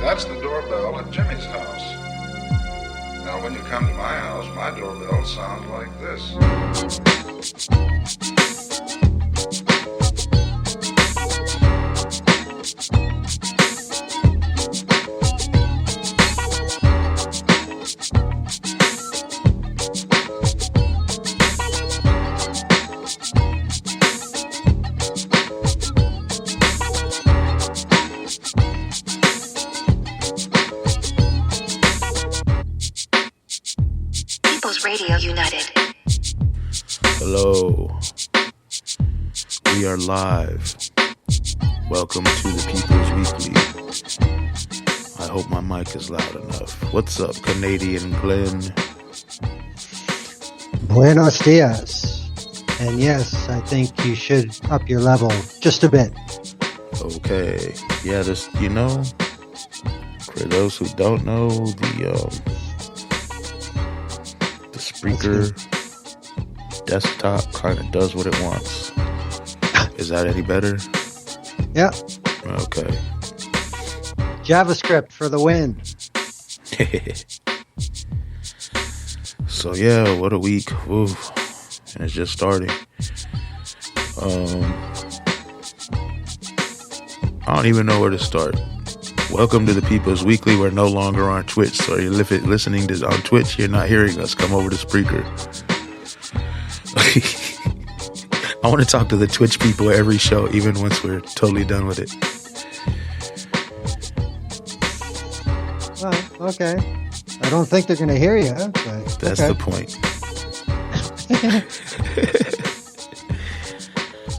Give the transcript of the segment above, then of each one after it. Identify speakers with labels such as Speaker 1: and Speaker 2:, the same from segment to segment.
Speaker 1: That's the doorbell at Jimmy's house. Now, when you come to my house, my doorbell sounds like this.
Speaker 2: Radio United.
Speaker 3: Hello. We are live. Welcome to the People's Weekly. I hope my mic is loud enough. What's up, Canadian Glenn?
Speaker 4: Buenos dias. And yes, I think you should up your level just a bit.
Speaker 3: Okay. Yeah, this, for those who don't know, the Spreaker desktop kind of does what it wants. Is that any better?
Speaker 4: Yeah.
Speaker 3: Okay.
Speaker 4: JavaScript for the win.
Speaker 3: So yeah, what a week. Oof. And it's just starting. I don't even know where to start. Welcome to the People's Weekly. We're no longer on Twitch, so you're listening to on Twitch. You're not hearing us. Come over to Spreaker. I want to talk to the Twitch people every show, even once we're totally done with it.
Speaker 4: Well, okay. I don't think they're going to hear you. But
Speaker 3: that's
Speaker 4: okay.
Speaker 3: the point.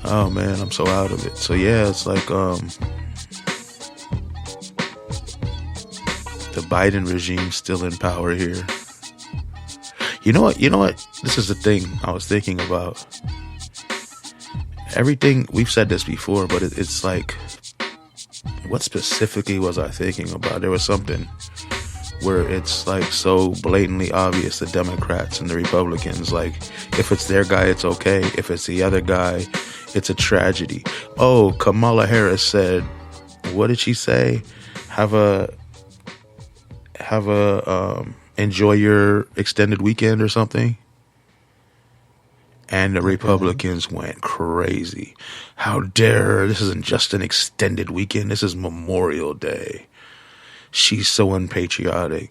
Speaker 3: Oh man, I'm so out of it. So yeah, it's like the Biden regime still in power here. You know what? This is the thing I was thinking about. Everything, we've said this before, but it's like, what specifically was I thinking about? There was something where it's like so blatantly obvious, the Democrats and the Republicans, like if it's their guy, it's okay. If it's the other guy, it's a tragedy. Oh, Kamala Harris said, what did she say? Have a enjoy your extended weekend or something. And the Republicans went crazy. How dare her? This isn't just an extended weekend. This is Memorial Day. She's so unpatriotic.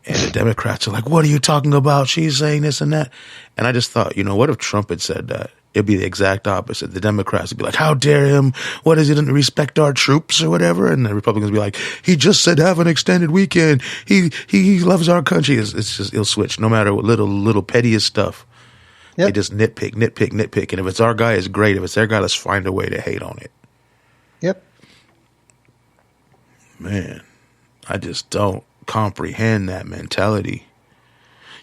Speaker 3: And the Democrats are like, what are you talking about? She's saying this and that. And I just thought, what if Trump had said that? It'd be the exact opposite. The Democrats would be like, how dare him? What is he, didn't respect our troops or whatever? And the Republicans would be like, he just said have an extended weekend. He loves our country. It's just, it'll switch no matter what little pettiest stuff. Yep. They just nitpick. And if it's our guy, it's great. If it's their guy, let's find a way to hate on it.
Speaker 4: Yep.
Speaker 3: Man, I just don't comprehend that mentality.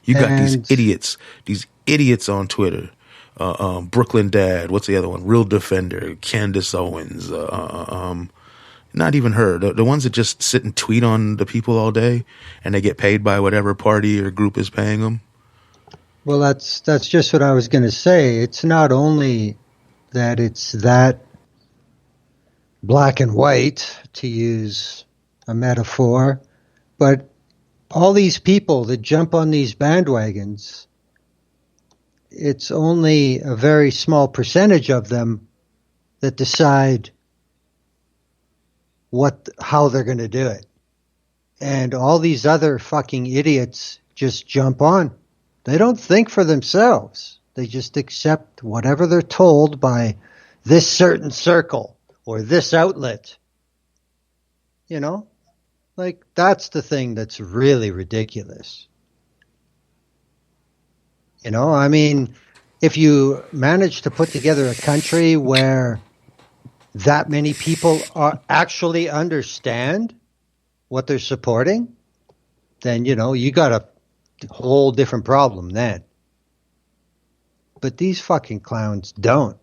Speaker 3: You got these idiots on Twitter. Brooklyn Dad, what's the other one? Real Defender, Candace Owens, not even her. The ones that just sit and tweet on the people all day and they get paid by whatever party or group is paying them.
Speaker 4: Well, that's just what I was going to say. It's not only that it's that black and white, to use a metaphor, but all these people that jump on these bandwagons, it's only a very small percentage of them that decide how they're going to do it. And all these other fucking idiots just jump on. They don't think for themselves. They just accept whatever they're told by this certain circle or this outlet. Like, that's the thing that's really ridiculous. I mean, if you manage to put together a country where that many people actually understand what they're supporting, then, you got a whole different problem then. But these fucking clowns don't.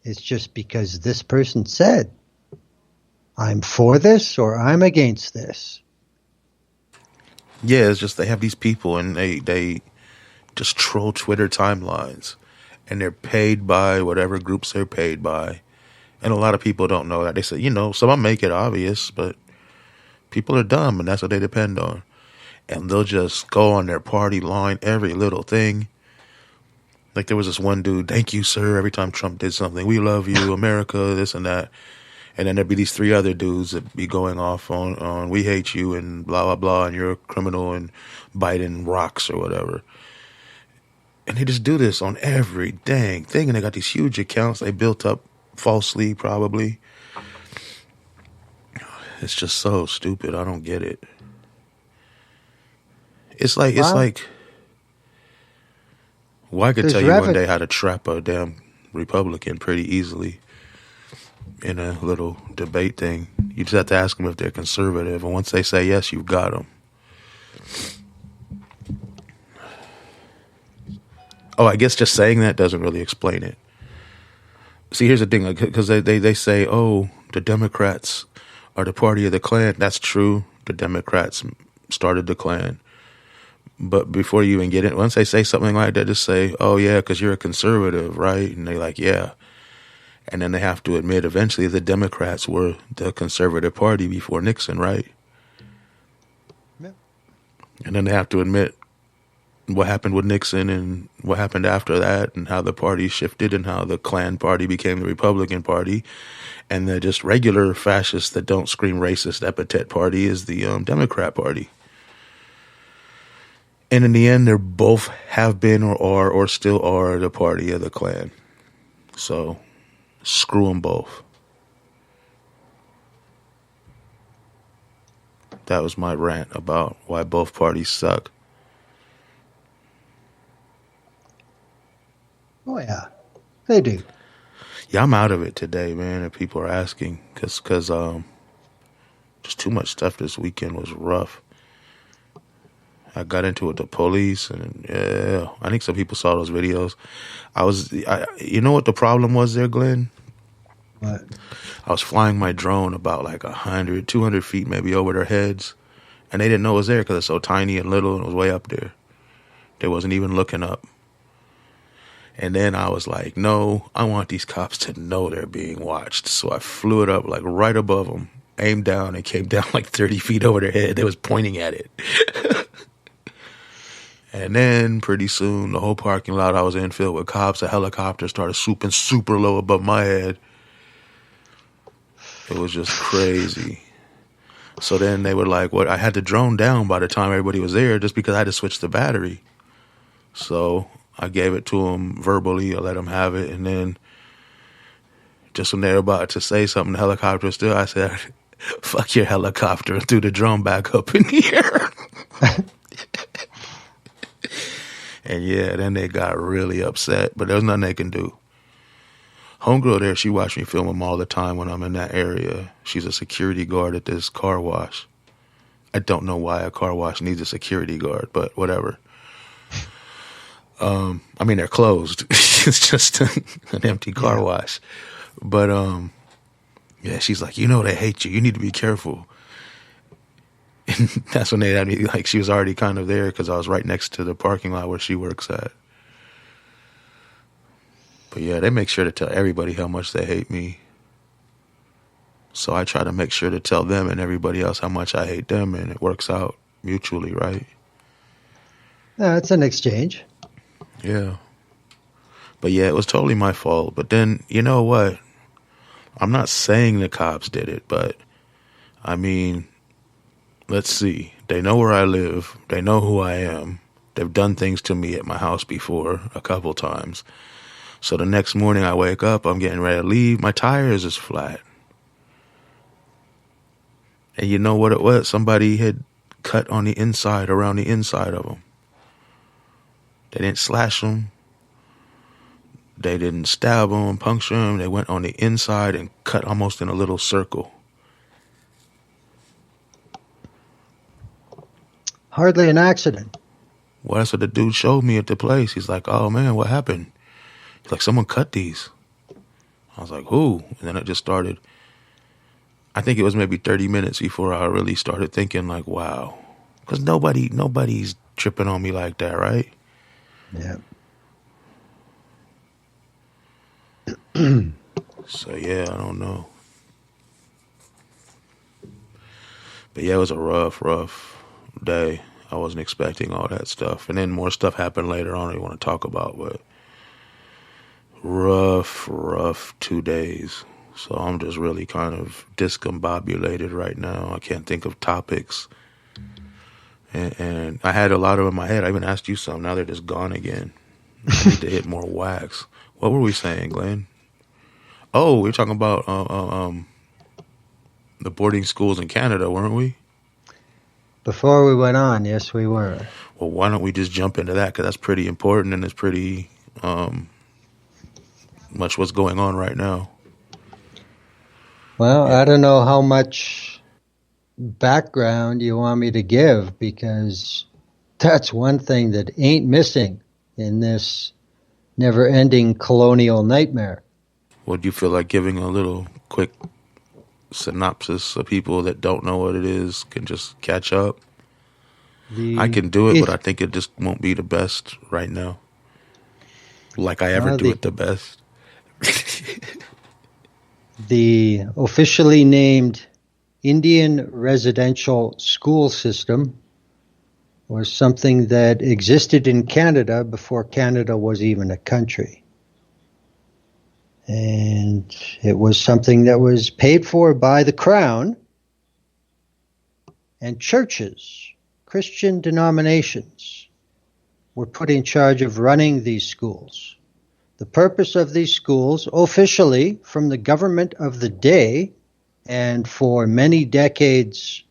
Speaker 4: It's just because this person said, I'm for this or I'm against this.
Speaker 3: Yeah, it's just they have these people and they just troll Twitter timelines, and they're paid by whatever groups they're paid by. And a lot of people don't know that. They say, some make it obvious, but People are dumb, and that's what they depend on. And they'll just go on their party line, every little thing. Like there was this one dude, thank you, sir, every time Trump did something. We love you, America, this and that. And then there'd be these three other dudes that be going off on we hate you and blah, blah, blah, and you're a criminal and Biden rocks or whatever. And they just do this on every dang thing. And they got these huge accounts they built up falsely, probably. It's just so stupid. I don't get it. It's like, well, I could tell you one day how to trap a damn Republican pretty easily in a little debate thing. You just have to ask them if they're conservative. And once they say yes, you've got them. Oh, I guess just saying that doesn't really explain it. See, here's the thing, because they say, oh, the Democrats are the party of the Klan. That's true. The Democrats started the Klan. But before you even get it, once they say something like that, just say, oh, yeah, because you're a conservative, right? And they're like, yeah. And then they have to admit eventually the Democrats were the conservative party before Nixon, right?
Speaker 4: Yeah.
Speaker 3: And then they have to admit what happened with Nixon and what happened after that and how the party shifted and how the Klan party became the Republican Party. And the just regular fascists that don't scream racist epithet party is the Democrat Party. And in the end, they both have been or are or still are the party of the Klan. So screw them both. That was my rant about why both parties suck.
Speaker 4: Oh, yeah. They do.
Speaker 3: Yeah, I'm out of it today, man, if people are asking. Because just too much stuff this weekend was rough. I got into it with the police, and yeah, I think some people saw those videos. You know what the problem was there, Glenn?
Speaker 4: What?
Speaker 3: I was flying my drone about like 100, 200 feet maybe over their heads, and they didn't know it was there because it's so tiny and little and it was way up there. They wasn't even looking up. And then I was like, no, I want these cops to know they're being watched. So I flew it up like right above them, aimed down, and came down like 30 feet over their head. They was pointing at it. And then pretty soon, the whole parking lot I was in filled with cops. A helicopter started swooping super low above my head. It was just crazy. So then they were like, what? I had the drone down by the time everybody was there just because I had to switch the battery. So I gave it to them verbally. I let them have it. And then just when they were about to say something, the helicopter still, I said, fuck your helicopter, and threw the drone back up in the air. And yeah, then they got really upset, but there was nothing they can do. Homegirl there, she watched me film them all the time when I'm in that area. She's a security guard at this car wash. I don't know why a car wash needs a security guard, but whatever. I mean, they're closed. It's just an empty car wash. But yeah, she's like, you know they hate you. You need to be careful. And that's when they had me, like, she was already kind of there because I was right next to the parking lot where she works at. But yeah, they make sure to tell everybody how much they hate me. So I try to make sure to tell them and everybody else how much I hate them, and it works out mutually, right?
Speaker 4: No, it's an exchange.
Speaker 3: Yeah. But yeah, it was totally my fault. But then, you know what? I'm not saying the cops did it, but I mean, let's see. They know where I live. They know who I am. They've done things to me at my house before a couple times. So the next morning I wake up, I'm getting ready to leave. My tires is flat. And you know what it was? Somebody had cut on the inside, around the inside of them. They didn't slash them. They didn't stab them, puncture them. They went on the inside and cut almost in a little circle.
Speaker 4: Hardly an accident.
Speaker 3: Well, that's what the dude showed me at the place. He's like, oh, man, what happened? He's like, someone cut these. I was like, who? And then it just started. I think it was maybe 30 minutes before I really started thinking, like, wow. Because nobody's tripping on me like that, right?
Speaker 4: Yeah.
Speaker 3: So, yeah, I don't know. But yeah, it was a rough day. I wasn't expecting all that stuff. And then more stuff happened later on I don't want to talk about, but rough 2 days. So I'm just really kind of discombobulated right now. I can't think of topics. And I had a lot of them in my head. I even asked you some. Now they're just gone again. I need to hit more wax. What were we saying, Glenn? Oh, we were talking about the boarding schools in Canada, weren't we?
Speaker 4: Before we went on, yes, we were.
Speaker 3: Well, why don't we just jump into that? Because that's pretty important and it's pretty much what's going on right now.
Speaker 4: Well, I don't know how much background you want me to give, because that's one thing that ain't missing in this never-ending colonial nightmare.
Speaker 3: Would you feel like giving a little quick synopsis so people that don't know what it is can just catch up? I can do it, but I think it just won't be the best right now. Like I ever do it the best.
Speaker 4: The officially named Indian Residential School System was something that existed in Canada before Canada was even a country. And it was something that was paid for by the Crown and churches. Christian denominations were put in charge of running these schools. The purpose of these schools, officially from the government of the day and for many decades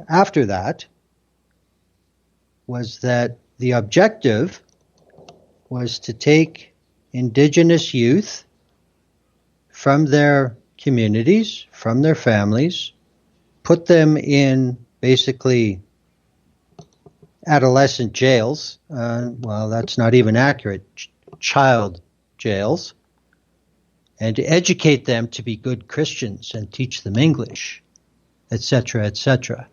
Speaker 4: after that, was that the objective was to take Indigenous youth from their communities, from their families, put them in basically adolescent jails. Well, that's not even accurate. Child jails, and to educate them to be good Christians and teach them English, etc., etc.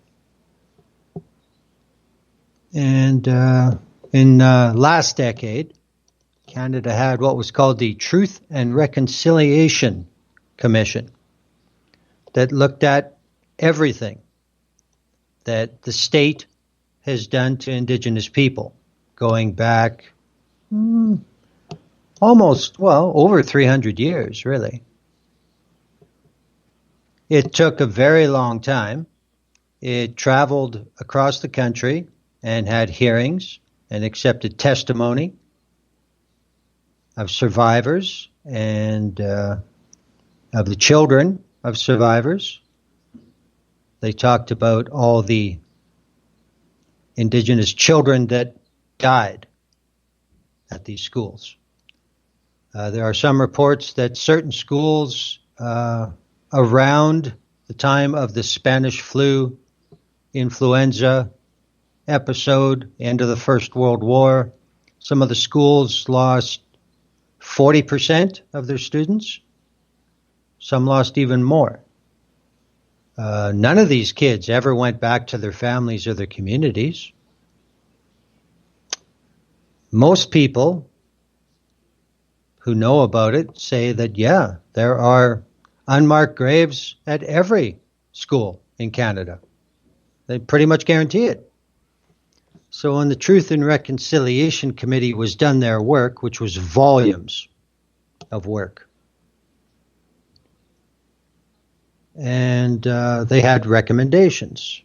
Speaker 4: And in last decade, Canada had what was called the Truth and Reconciliation Commission that looked at everything that the state has done to Indigenous people, going back almost, well, over 300 years, really. It took a very long time. It traveled across the country and had hearings and accepted testimony of survivors and of the children of survivors. They talked about all the Indigenous children that died at these schools. There are some reports that certain schools around the time of the Spanish flu, influenza episode, end of the First World War, some of the schools lost 40% of their students. Some lost even more. None of these kids ever went back to their families or their communities. Most people who know about it say that, yeah, there are unmarked graves at every school in Canada. They pretty much guarantee it. So when the Truth and Reconciliation Committee was done their work, which was volumes of work, and they had recommendations.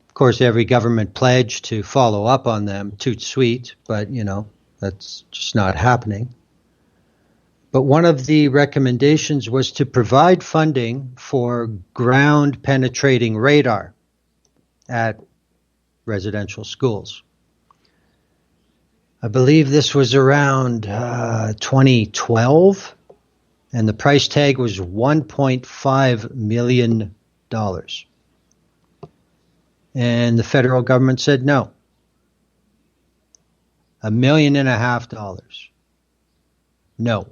Speaker 4: Of course, every government pledged to follow up on them, toot sweet, but, that's just not happening. But one of the recommendations was to provide funding for ground-penetrating radar at residential schools. I believe this was around 2012, and the price tag was $1.5 million. And the federal government said no. $1.5 million. No.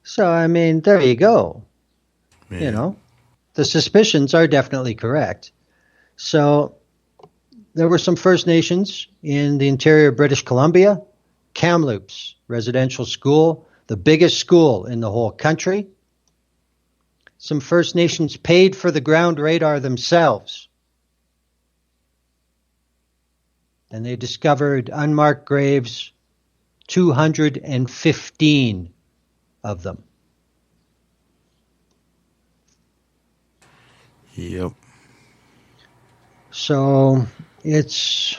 Speaker 4: So, I mean, there you go. Man. The suspicions are definitely correct. So, there were some First Nations in the interior of British Columbia, Kamloops Residential School, the biggest school in the whole country. some First Nations paid for the ground radar themselves. And they discovered unmarked graves, 215 of them.
Speaker 3: Yep.
Speaker 4: So it's,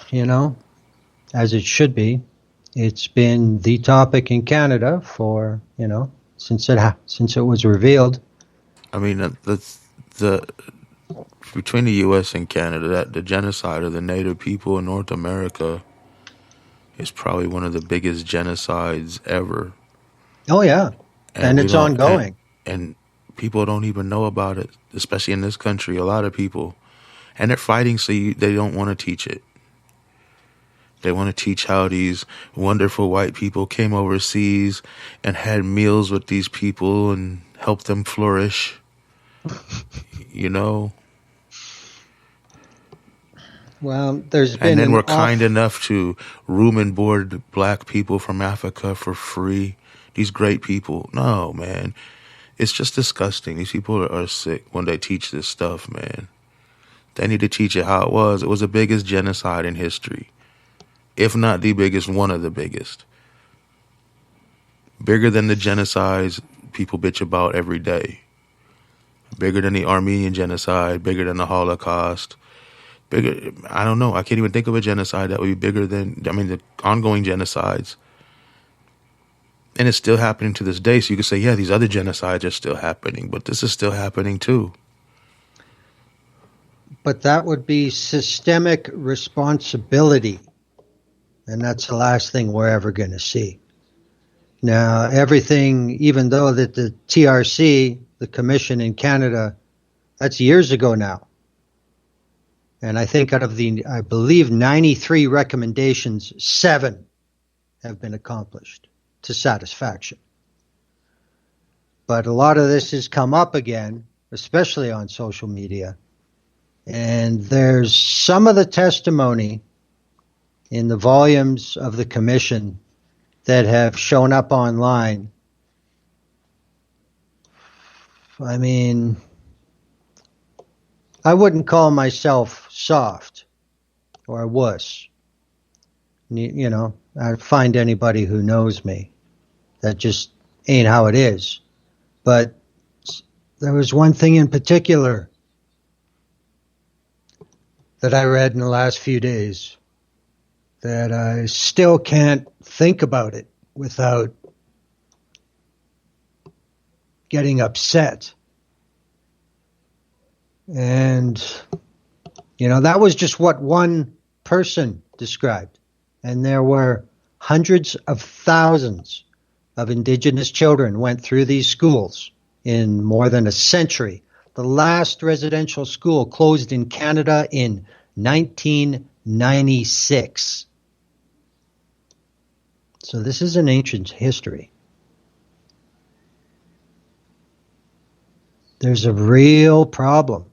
Speaker 4: as it should be. It's been the topic in Canada for, since it was revealed.
Speaker 3: I mean, the between the U.S. and Canada, that the genocide of the Native people in North America is probably one of the biggest genocides ever.
Speaker 4: Oh yeah, and it's ongoing.
Speaker 3: And people don't even know about it, especially in this country. A lot of people, and they're fighting, so they don't want to teach it. They want to teach how these wonderful white people came overseas and had meals with these people and helped them flourish.
Speaker 4: Well, there's been,
Speaker 3: and then we're kind enough to room and board black people from Africa for free. These great people. No, man. It's just disgusting. These people are sick when they teach this stuff, man. They need to teach it how it was. It was the biggest genocide in history. If not the biggest, one of the biggest. Bigger than the genocides people bitch about every day. Bigger than the Armenian genocide, bigger than the Holocaust. Bigger, I don't know. I can't even think of a genocide that would be bigger than, the ongoing genocides. And it's still happening to this day. So you could say, yeah, these other genocides are still happening, but this is still happening too.
Speaker 4: But that would be systemic responsibility. And that's the last thing we're ever going to see. Now, everything, even though that the TRC, the commission in Canada, that's years ago now. And I think out of I believe 93 recommendations, 7 have been accomplished to satisfaction. But a lot of this has come up again, especially on social media. And there's some of the testimony in the volumes of the commission that have shown up online. I mean, I wouldn't call myself soft or wuss. I find anybody who knows me. That just ain't how it is. But there was one thing in particular that I read in the last few days that I still can't think about it without getting upset. And, that was just what one person described. And there were hundreds of thousands of Indigenous children went through these schools in more than a century. The last residential school closed in Canada in 1996. So this is an ancient history. There's a real problem.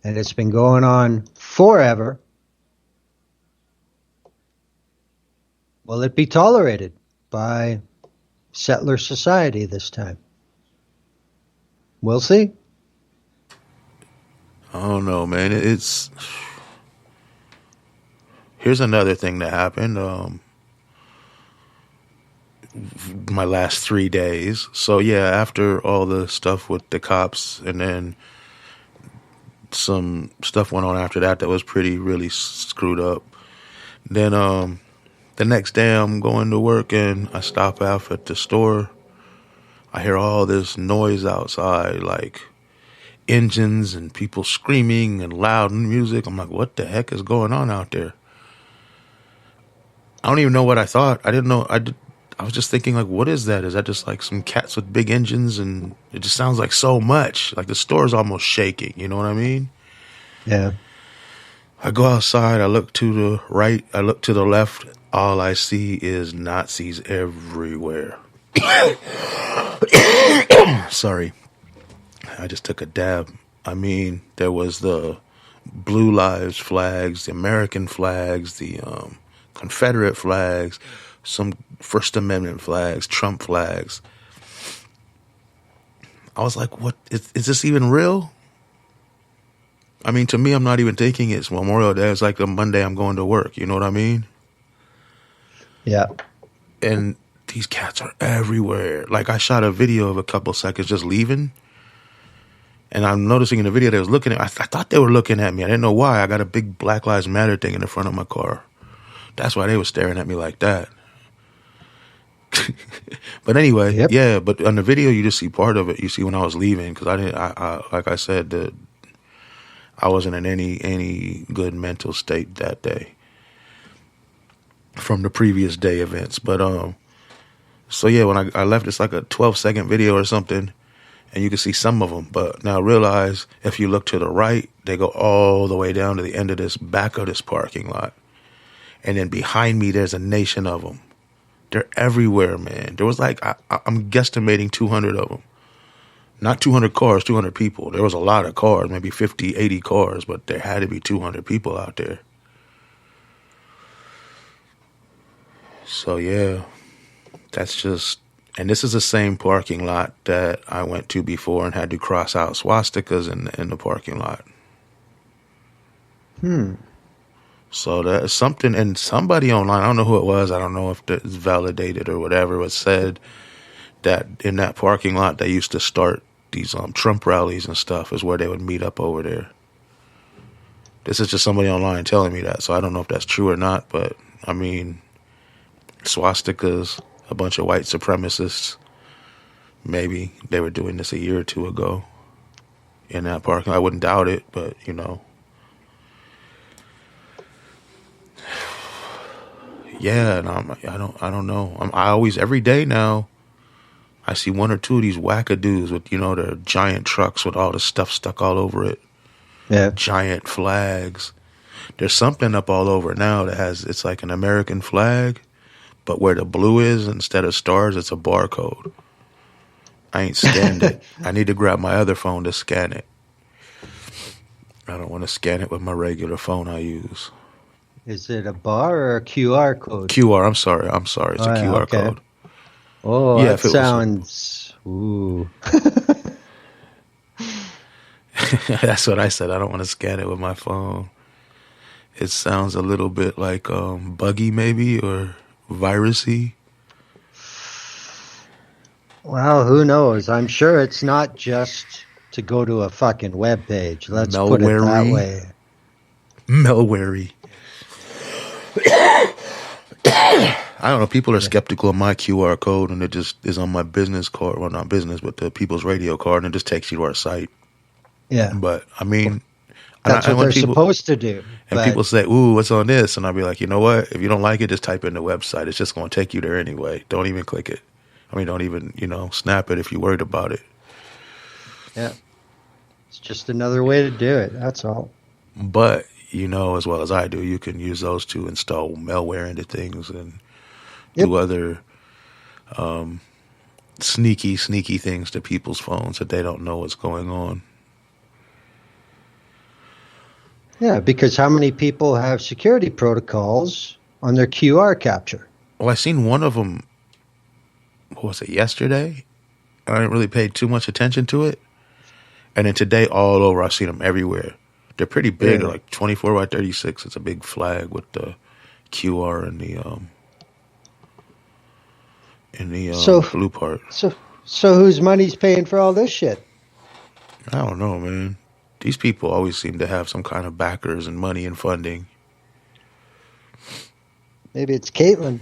Speaker 4: And it's been going on forever. Will it be tolerated by settler society this time? We'll see.
Speaker 3: I don't know, man. Here's another thing that happened. My last 3 days. So yeah, after all the stuff with the cops, and then some stuff went on after that was really screwed up. Then the next day I'm going to work and I stop off at the store. I hear all this noise outside, like engines and people screaming and loud music. I'm like, what the heck is going on out there? I don't even know what I thought. I didn't know. I was just thinking, like, what is that? Is that just like some cats with big engines? And it just sounds like so much. Like the store's almost shaking. You know what I mean?
Speaker 4: Yeah.
Speaker 3: I go outside. I look to the right. I look to the left. All I see is Nazis everywhere. Sorry. I just took a dab. I mean, there was the Blue Lives flags, the American flags, the Confederate flags, some First Amendment flags, Trump flags. I was like, what? Is this even real? I mean, to me, I'm not even thinking it's Memorial Day. It's like a Monday I'm going to work. You know what I mean?
Speaker 4: Yeah.
Speaker 3: And these cats are everywhere. Like, I shot a video of a couple seconds just leaving. And I'm noticing in the video they was looking at me. I thought they were looking at me. I didn't know why. I got a big Black Lives Matter thing in the front of my car. That's why they were staring at me like that. But anyway,
Speaker 4: Yep.
Speaker 3: yeah. But on the video, you just see part of it. You see when I was leaving because I didn't. Like I said, I wasn't in any good mental state that day from the previous day events. But so yeah, when I left, it's like a 12-second video or something, and you can see some of them. But now realize if you look to the right, they go all the way down to the end of this back of this parking lot, and then behind me, there's a nation of them. They're everywhere, man. There was like, I'm guesstimating 200 of them. Not 200 cars, 200 people. There was a lot of cars, maybe 50, 80 cars, but there had to be 200 people out there. So, yeah, that's just, and this is the same parking lot that I went to before and had to cross out swastikas in the parking lot. So that's something, and somebody online, I don't know who it was, I don't know if it's validated or whatever, but said that in that parking lot they used to start these Trump rallies and stuff is where they would meet up over there. This is just somebody online telling me that, so I don't know if that's true or not, but I mean, swastikas, a bunch of white supremacists, maybe they were doing this a year or two ago in that parking lot. I wouldn't doubt it, but you know. Yeah, and I don't know. I always, every day now, I see one or two of these wackadoos with, their giant trucks with all the stuff stuck all over it.
Speaker 4: Yeah.
Speaker 3: Giant flags. There's something up all over now that it's like an American flag, but where the blue is, instead of stars, it's a barcode. I ain't scanned it. I need to grab my other phone to scan it. I don't want to scan it with my regular phone I use.
Speaker 4: Is it a bar or a QR code?
Speaker 3: QR, I'm sorry. It's a QR
Speaker 4: okay.
Speaker 3: code.
Speaker 4: Oh,
Speaker 3: Yeah,
Speaker 4: that
Speaker 3: if it was-
Speaker 4: sounds... Ooh.
Speaker 3: That's what I said. I don't want to scan it with my phone. It sounds a little bit like buggy maybe or virusy.
Speaker 4: Well, who knows? I'm sure it's not just to go to a fucking web page. Let's put it that
Speaker 3: Malware-y.
Speaker 4: way.
Speaker 3: Malware-y. I don't know. People are skeptical of my QR code, and it just is on my business card. Well, not business, but the People's Radio card, and it just takes you to our site.
Speaker 4: Yeah.
Speaker 3: But I mean,
Speaker 4: That's what
Speaker 3: when
Speaker 4: they're supposed to do.
Speaker 3: And
Speaker 4: but-
Speaker 3: people say, "Ooh, what's on this?" And I'll be like, you know what? If you don't like it, just type in the website. It's just going to take you there anyway. Don't even click it. I mean, don't even snap it if you're worried about it.
Speaker 4: Yeah. It's just another way to do it. That's all.
Speaker 3: But as well as I do, you can use those to install malware into things and do other sneaky things to people's phones that they don't know what's going on.
Speaker 4: Yeah, because how many people have security protocols on their QR capture?
Speaker 3: Well, I seen one of them, what was it, yesterday? I didn't really pay too much attention to it. And then today, all over, I've seen them everywhere. They're pretty big. They're like 24 by 36. It's a big flag with the QR and the blue part.
Speaker 4: So whose money's paying for all this shit?
Speaker 3: I don't know, man. These people always seem to have some kind of backers and money and funding.
Speaker 4: Maybe it's Caitlyn.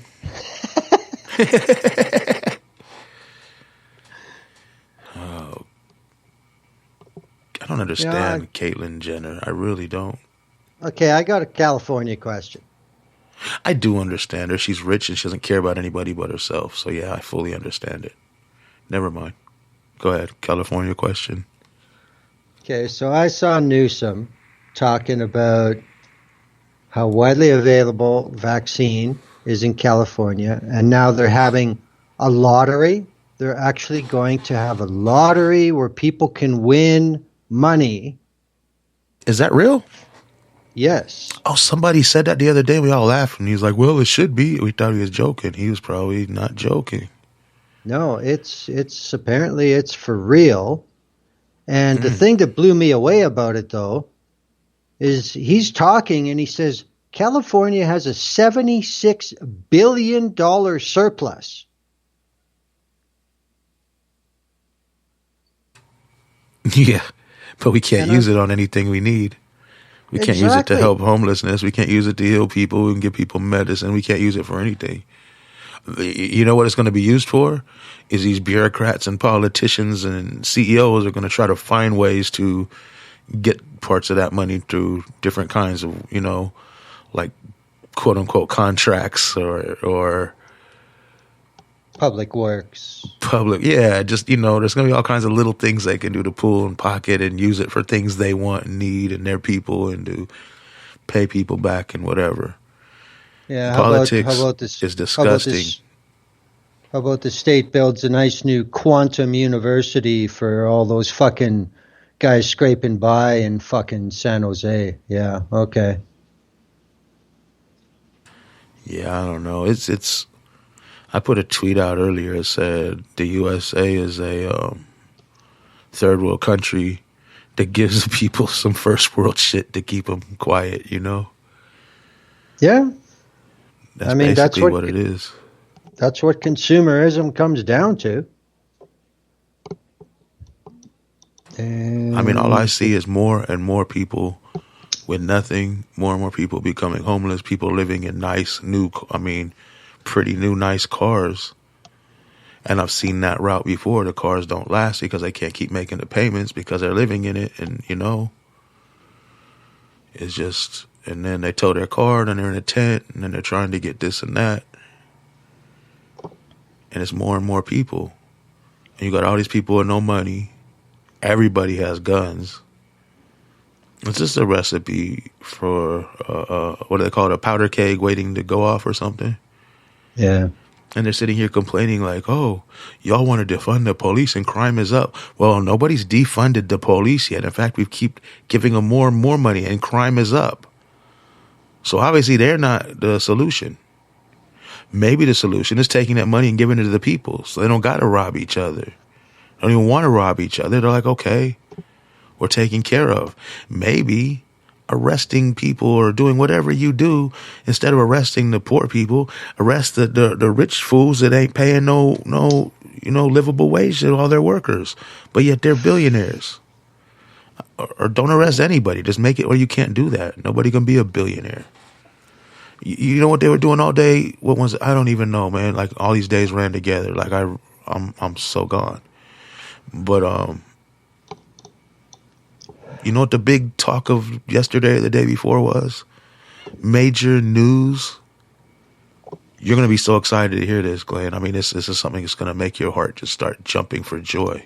Speaker 3: I don't understand Caitlyn Jenner. I really don't.
Speaker 4: Okay, I got a California question.
Speaker 3: I do understand her. She's rich and she doesn't care about anybody but herself. So, yeah, I fully understand it. Never mind. Go ahead. California question.
Speaker 4: Okay, so I saw Newsom talking about how widely available vaccine is in California, and now they're having a lottery. They're actually going to have a lottery where people can win money.
Speaker 3: Is that real?
Speaker 4: Yes.
Speaker 3: Oh, somebody said that the other day. We all laughed, and he's like, well, it should be. We thought he was joking. He was probably not joking.
Speaker 4: No, it's apparently it's for real. And the
Speaker 3: Mm.
Speaker 4: thing that blew me away about it though is he's talking and he says California has a $76 billion surplus.
Speaker 3: Yeah, but we can't
Speaker 4: And
Speaker 3: use it on anything we need. We can't use it to
Speaker 4: exactly.
Speaker 3: help homelessness. We can't use it to heal people and give people medicine. We can't use it for anything. You know what it's going to be used for? Is these bureaucrats and politicians and CEOs are going to try to find ways to get parts of that money through different kinds of, like quote unquote contracts or
Speaker 4: Public Works.
Speaker 3: public. Yeah, just, there's going to be all kinds of little things they can do to pull and pocket and use it for things they want and need and their people and to pay people back and whatever.
Speaker 4: Yeah, how
Speaker 3: Politics
Speaker 4: about this
Speaker 3: is
Speaker 4: how about
Speaker 3: disgusting.
Speaker 4: this how about the state builds a nice new quantum university for all those fucking guys scraping by in fucking San Jose. Yeah, okay.
Speaker 3: Yeah, I don't know. It's. I put a tweet out earlier. It said the USA is a third world country that gives people some first world shit to keep them quiet.
Speaker 4: Yeah.
Speaker 3: That's
Speaker 4: I mean
Speaker 3: basically what it is.
Speaker 4: that's what consumerism comes down to.
Speaker 3: I mean, all I
Speaker 4: And
Speaker 3: see is more and more people with nothing. More and more people becoming homeless. People living in pretty new, nice cars. And I've seen that route before. The cars don't last because they can't keep making the payments because they're living in it. And, it's just, and then they tow their car and they're in a tent and then they're trying to get this and that. And it's more and more people. And you got all these people with no money. Everybody has guns. It's just a recipe for, what do they call it, a powder keg waiting to go off or something.
Speaker 4: yeah.
Speaker 3: And they're sitting here complaining like, oh, y'all want to defund the police and crime is up. Well, nobody's defunded the police yet. In fact, we keep giving them more and more money and crime is up. So obviously they're not the solution. Maybe the solution is taking that money and giving it to the people so they don't got to rob each other. They don't even want to rob each other. They're like, okay, we're taken care of. Maybe arresting people or doing whatever you do, instead of arresting the poor people, arrest the rich fools that ain't paying no livable wage to all their workers, but yet they're billionaires. Or don't arrest anybody. Just make it where you can't do that. Nobody can be a billionaire. You know what they were doing all day? What was it? I don't even know, man. Like all these days ran together. Like I'm so gone. But you know what the big talk of yesterday or the day before was? Major news. You're going to be so excited to hear this, Glenn. I mean, this is something that's going to make your heart just start jumping for joy.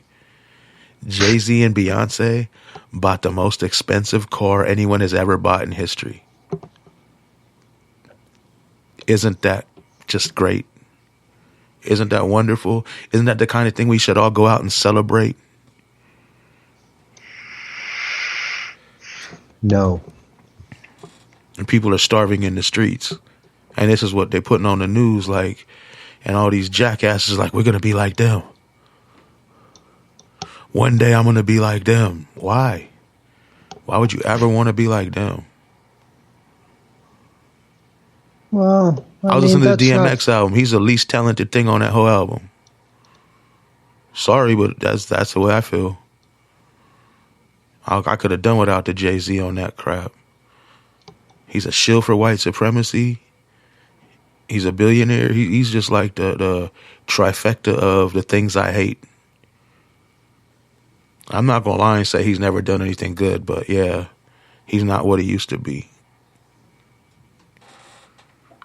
Speaker 3: Jay-Z and Beyonce bought the most expensive car anyone has ever bought in history. Isn't that just great? Isn't that wonderful? Isn't that the kind of thing we should all go out and celebrate?
Speaker 4: No.
Speaker 3: And people are starving in the streets. And this is what they're putting on the news, like, and all these jackasses like, we're going to be like them. One day I'm going to be like them. Why? Why would you ever want to be like them?
Speaker 4: Well,
Speaker 3: I was listening to the
Speaker 4: that's
Speaker 3: DMX album. He's the least talented thing on that whole album. Sorry, but that's the way I feel. I could have done without the Jay-Z on that crap. He's a shill for white supremacy. He's a billionaire. He's just like the trifecta of the things I hate. I'm not going to lie and say he's never done anything good, but yeah, he's not what he used to be.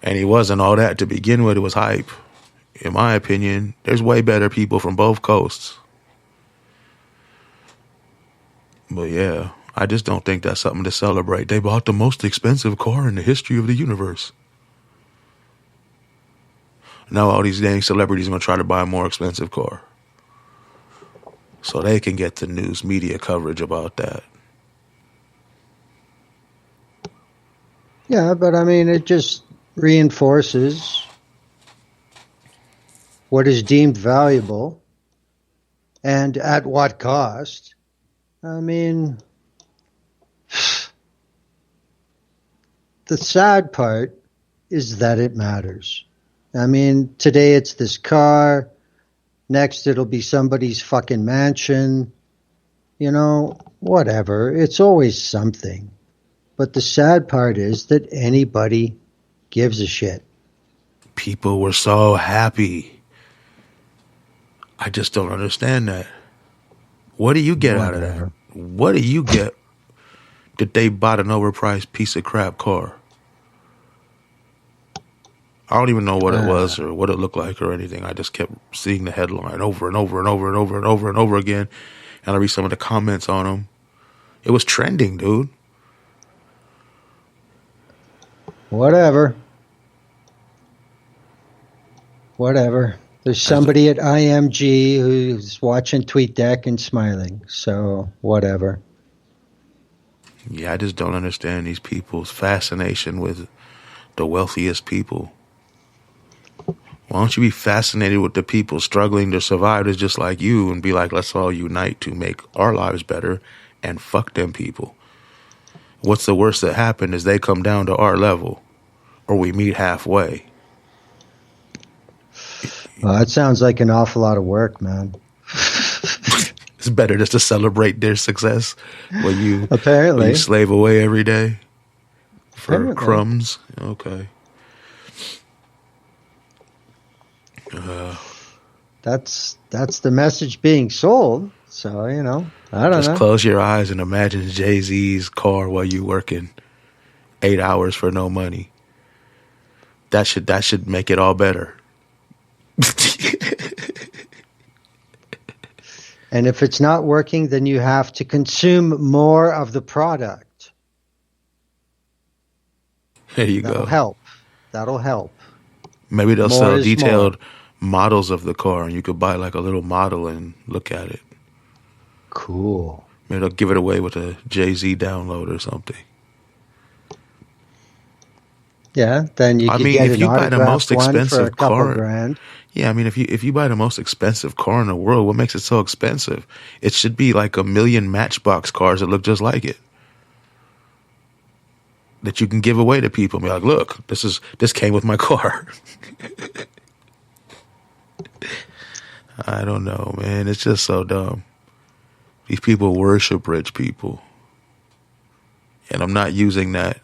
Speaker 3: And he wasn't all that to begin with. It was hype. In my opinion, there's way better people from both coasts. But yeah, I just don't think that's something to celebrate. They bought the most expensive car in the history of the universe. Now all these dang celebrities are going to try to buy a more expensive car, so they can get the news media coverage about that.
Speaker 4: Yeah, but I mean, it just reinforces what is deemed valuable and at what cost. I mean, the sad part is that it matters. I mean, today it's this car. Next, it'll be somebody's fucking mansion. You know, whatever. It's always something. But the sad part is that anybody gives a shit.
Speaker 3: People were so happy. I just don't understand that. What do you get out of that? What do you get that they bought an overpriced piece of crap car? I don't even know what it was or what it looked like or anything. I just kept seeing the headline over and over and over and over and over and over again. And I read some of the comments on them. It was trending, dude.
Speaker 4: Whatever. There's somebody at IMG who's watching TweetDeck and smiling. So, whatever.
Speaker 3: Yeah, I just don't understand these people's fascination with the wealthiest people. Why don't you be fascinated with the people struggling to survive as just like you and be like, let's all unite to make our lives better and fuck them people. What's the worst that happened is they come down to our level or we meet halfway.
Speaker 4: Well, that sounds like an awful lot of work, man.
Speaker 3: It's better just to celebrate their success when you
Speaker 4: Apparently
Speaker 3: slave away every day for
Speaker 4: Apparently.
Speaker 3: crumbs. Okay.
Speaker 4: That's the message being sold. So, I don't
Speaker 3: Just
Speaker 4: know.
Speaker 3: close your eyes and imagine Jay-Z's car while you working 8 hours for no money. That should make it all better.
Speaker 4: And if it's not working, then you have to consume more of the product.
Speaker 3: There you
Speaker 4: That'll
Speaker 3: go.
Speaker 4: help.
Speaker 3: Maybe they'll
Speaker 4: More
Speaker 3: sell
Speaker 4: is
Speaker 3: detailed models of the car and you could buy like a little model and look at it.
Speaker 4: Cool.
Speaker 3: Maybe they'll give it away with a Jay-Z download or something.
Speaker 4: Yeah, then you
Speaker 3: I
Speaker 4: could
Speaker 3: mean,
Speaker 4: get
Speaker 3: if
Speaker 4: an
Speaker 3: you buy the most
Speaker 4: autographed one for a
Speaker 3: expensive
Speaker 4: couple
Speaker 3: car-
Speaker 4: grand.
Speaker 3: Yeah, I mean, if you buy the most expensive car in the world, what makes it so expensive? It should be like a million Matchbox cars that look just like it. That you can give away to people and be like, look, this came with my car. I don't know, man. It's just so dumb. These people worship rich people. And I'm not using that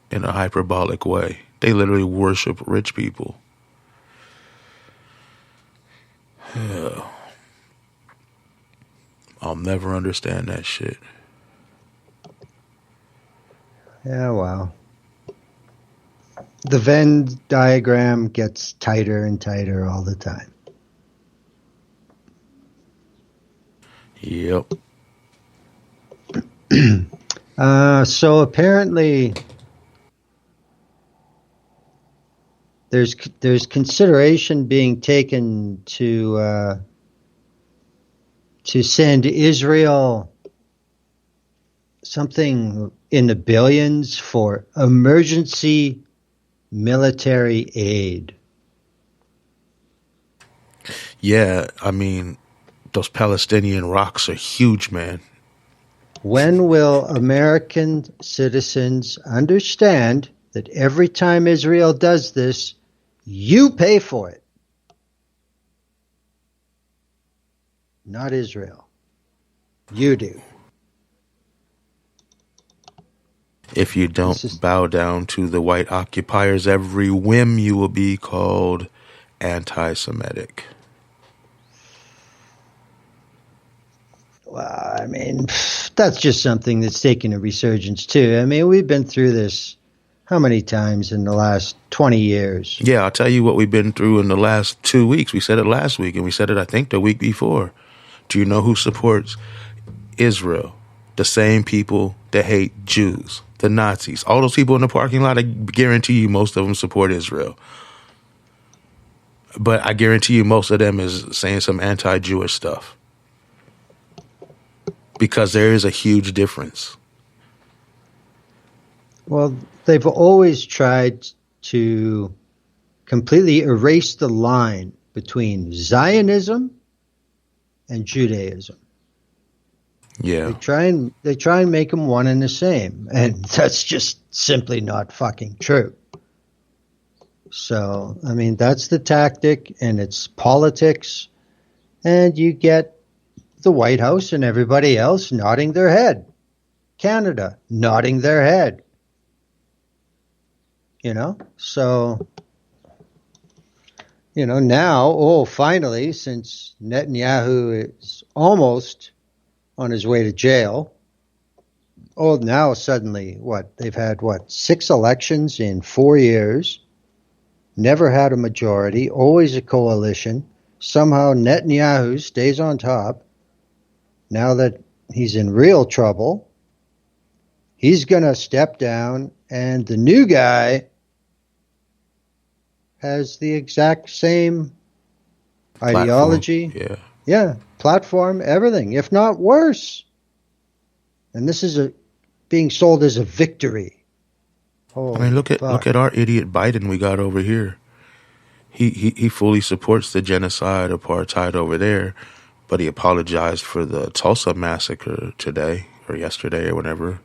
Speaker 3: in a hyperbolic way. They literally worship rich people. I'll never understand that shit.
Speaker 4: Yeah, well. The Venn diagram gets tighter and tighter all the time.
Speaker 3: Yep.
Speaker 4: So apparently there's consideration being taken to send Israel something in the billions for emergency military aid.
Speaker 3: Yeah, I mean, those Palestinian rocks are huge, man.
Speaker 4: When will American citizens understand that every time Israel does this, you pay for it? Not Israel. You do.
Speaker 3: If you don't bow down to the white occupiers' every whim, you will be called anti-Semitic.
Speaker 4: Well, I mean, that's just something that's taking a resurgence too. I mean, we've been through this how many times in the last 20 years?
Speaker 3: Yeah, I'll tell you what we've been through in the last 2 weeks. We said it last week, and we said it, I think, the week before. Do you know who supports Israel? The same people that hate Jews, the Nazis. All those people in the parking lot, I guarantee you most of them support Israel. But I guarantee you most of them is saying some anti-Jewish stuff. Because there is a huge difference.
Speaker 4: Well, they've always tried to completely erase the line between Zionism and Judaism.
Speaker 3: Yeah.
Speaker 4: They try and make them one and the same, and that's just simply not fucking true. So, I mean, that's the tactic, and it's politics, and you get the White House and everybody else nodding their head. Canada nodding their head. So, now, finally, since Netanyahu is almost on his way to jail, now suddenly, they've had 6 elections in 4 years, never had a majority, always a coalition. Somehow Netanyahu stays on top. Now that he's in real trouble, he's going to step down, and the new guy has the exact same ideology. Yeah, platform, everything, if not worse. And this is being sold as a victory.
Speaker 3: Look at our idiot Biden we got over here. He fully supports the genocide, apartheid over there, but he apologized for the Tulsa massacre today or yesterday or whatever.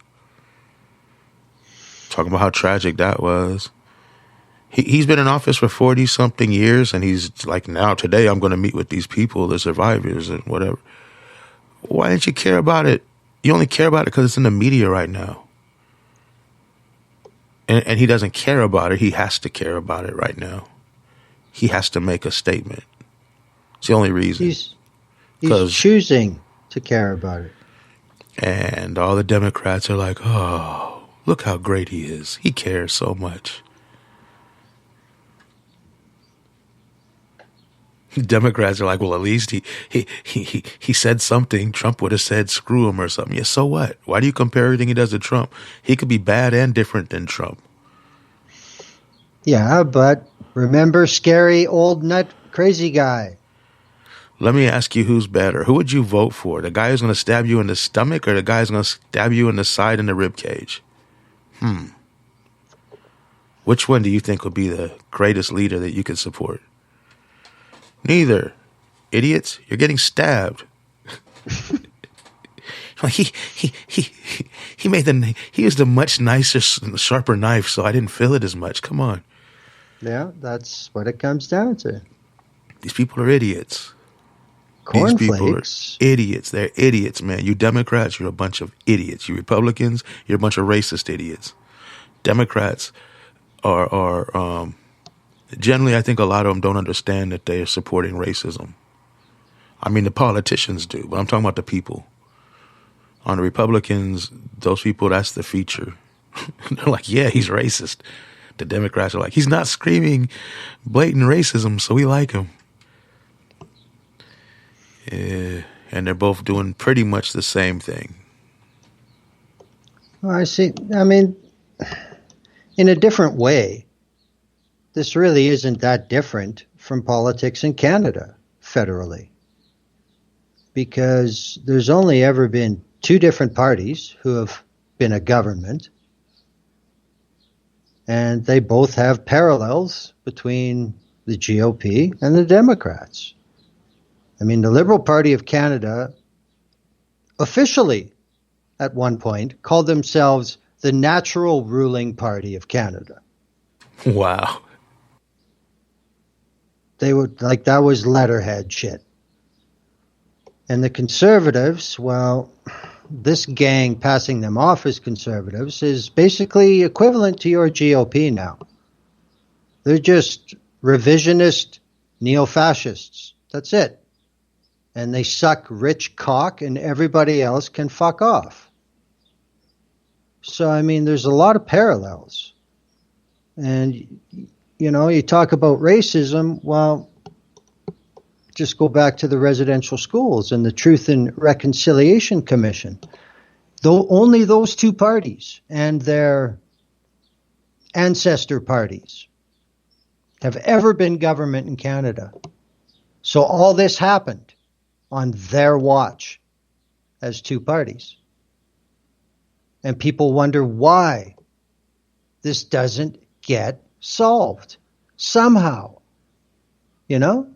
Speaker 3: Talking about how tragic that was. He's been in office for 40-something years, and he's like, now, today, I'm going to meet with these people, the survivors and whatever. Why didn't you care about it? You only care about it because it's in the media right now. And he doesn't care about it. He has to care about it right now. He has to make a statement. It's the only reason.
Speaker 4: He's choosing to care about it.
Speaker 3: And all the Democrats are like, oh, look how great he is. He cares so much. Democrats are like, well, at least he said something. Trump would have said screw him or something. Yeah, so what? Why do you compare everything he does to Trump? He could be bad and different than Trump.
Speaker 4: Yeah, but remember scary old nut crazy guy.
Speaker 3: Let me ask you, who's better? Who would you vote for? The guy who's going to stab you in the stomach, or the guy who's going to stab you in the side and the rib cage? Which one do you think would be the greatest leader that you could support? Neither. Idiots, you're getting stabbed. He used a much nicer, sharper knife, so I didn't feel it as much. Come on.
Speaker 4: Yeah, that's what it comes down to.
Speaker 3: These people are idiots.
Speaker 4: Cornflakes.
Speaker 3: These people are idiots. They're idiots, man. You Democrats, you're a bunch of idiots. You Republicans, you're a bunch of racist idiots. Democrats are generally, I think a lot of them don't understand that they are supporting racism. I mean, the politicians do, but I'm talking about the people. On the Republicans, those people, that's the feature. They're like, yeah, he's racist. The Democrats are like, he's not screaming blatant racism, so we like him. Yeah, and they're both doing pretty much the same thing.
Speaker 4: Well, I see. I mean, in a different way, this really isn't that different from politics in Canada federally, because there's only ever been 2 different parties who have been a government, and they both have parallels between the GOP and the Democrats. I mean, the Liberal Party of Canada officially, at one point, called themselves the Natural Ruling Party of Canada.
Speaker 3: Wow.
Speaker 4: They would, like, that was letterhead shit. And the Conservatives, well, this gang passing them off as Conservatives is basically equivalent to your GOP now. They're just revisionist neo-fascists. That's it. And they suck rich cock, and everybody else can fuck off. So, I mean, there's a lot of parallels. And, you know, you talk about racism, well, just go back to the residential schools and the Truth and Reconciliation Commission. Though only those 2 parties and their ancestor parties have ever been government in Canada. So all this happened on their watch as 2 parties. And people wonder why this doesn't get solved somehow. You know?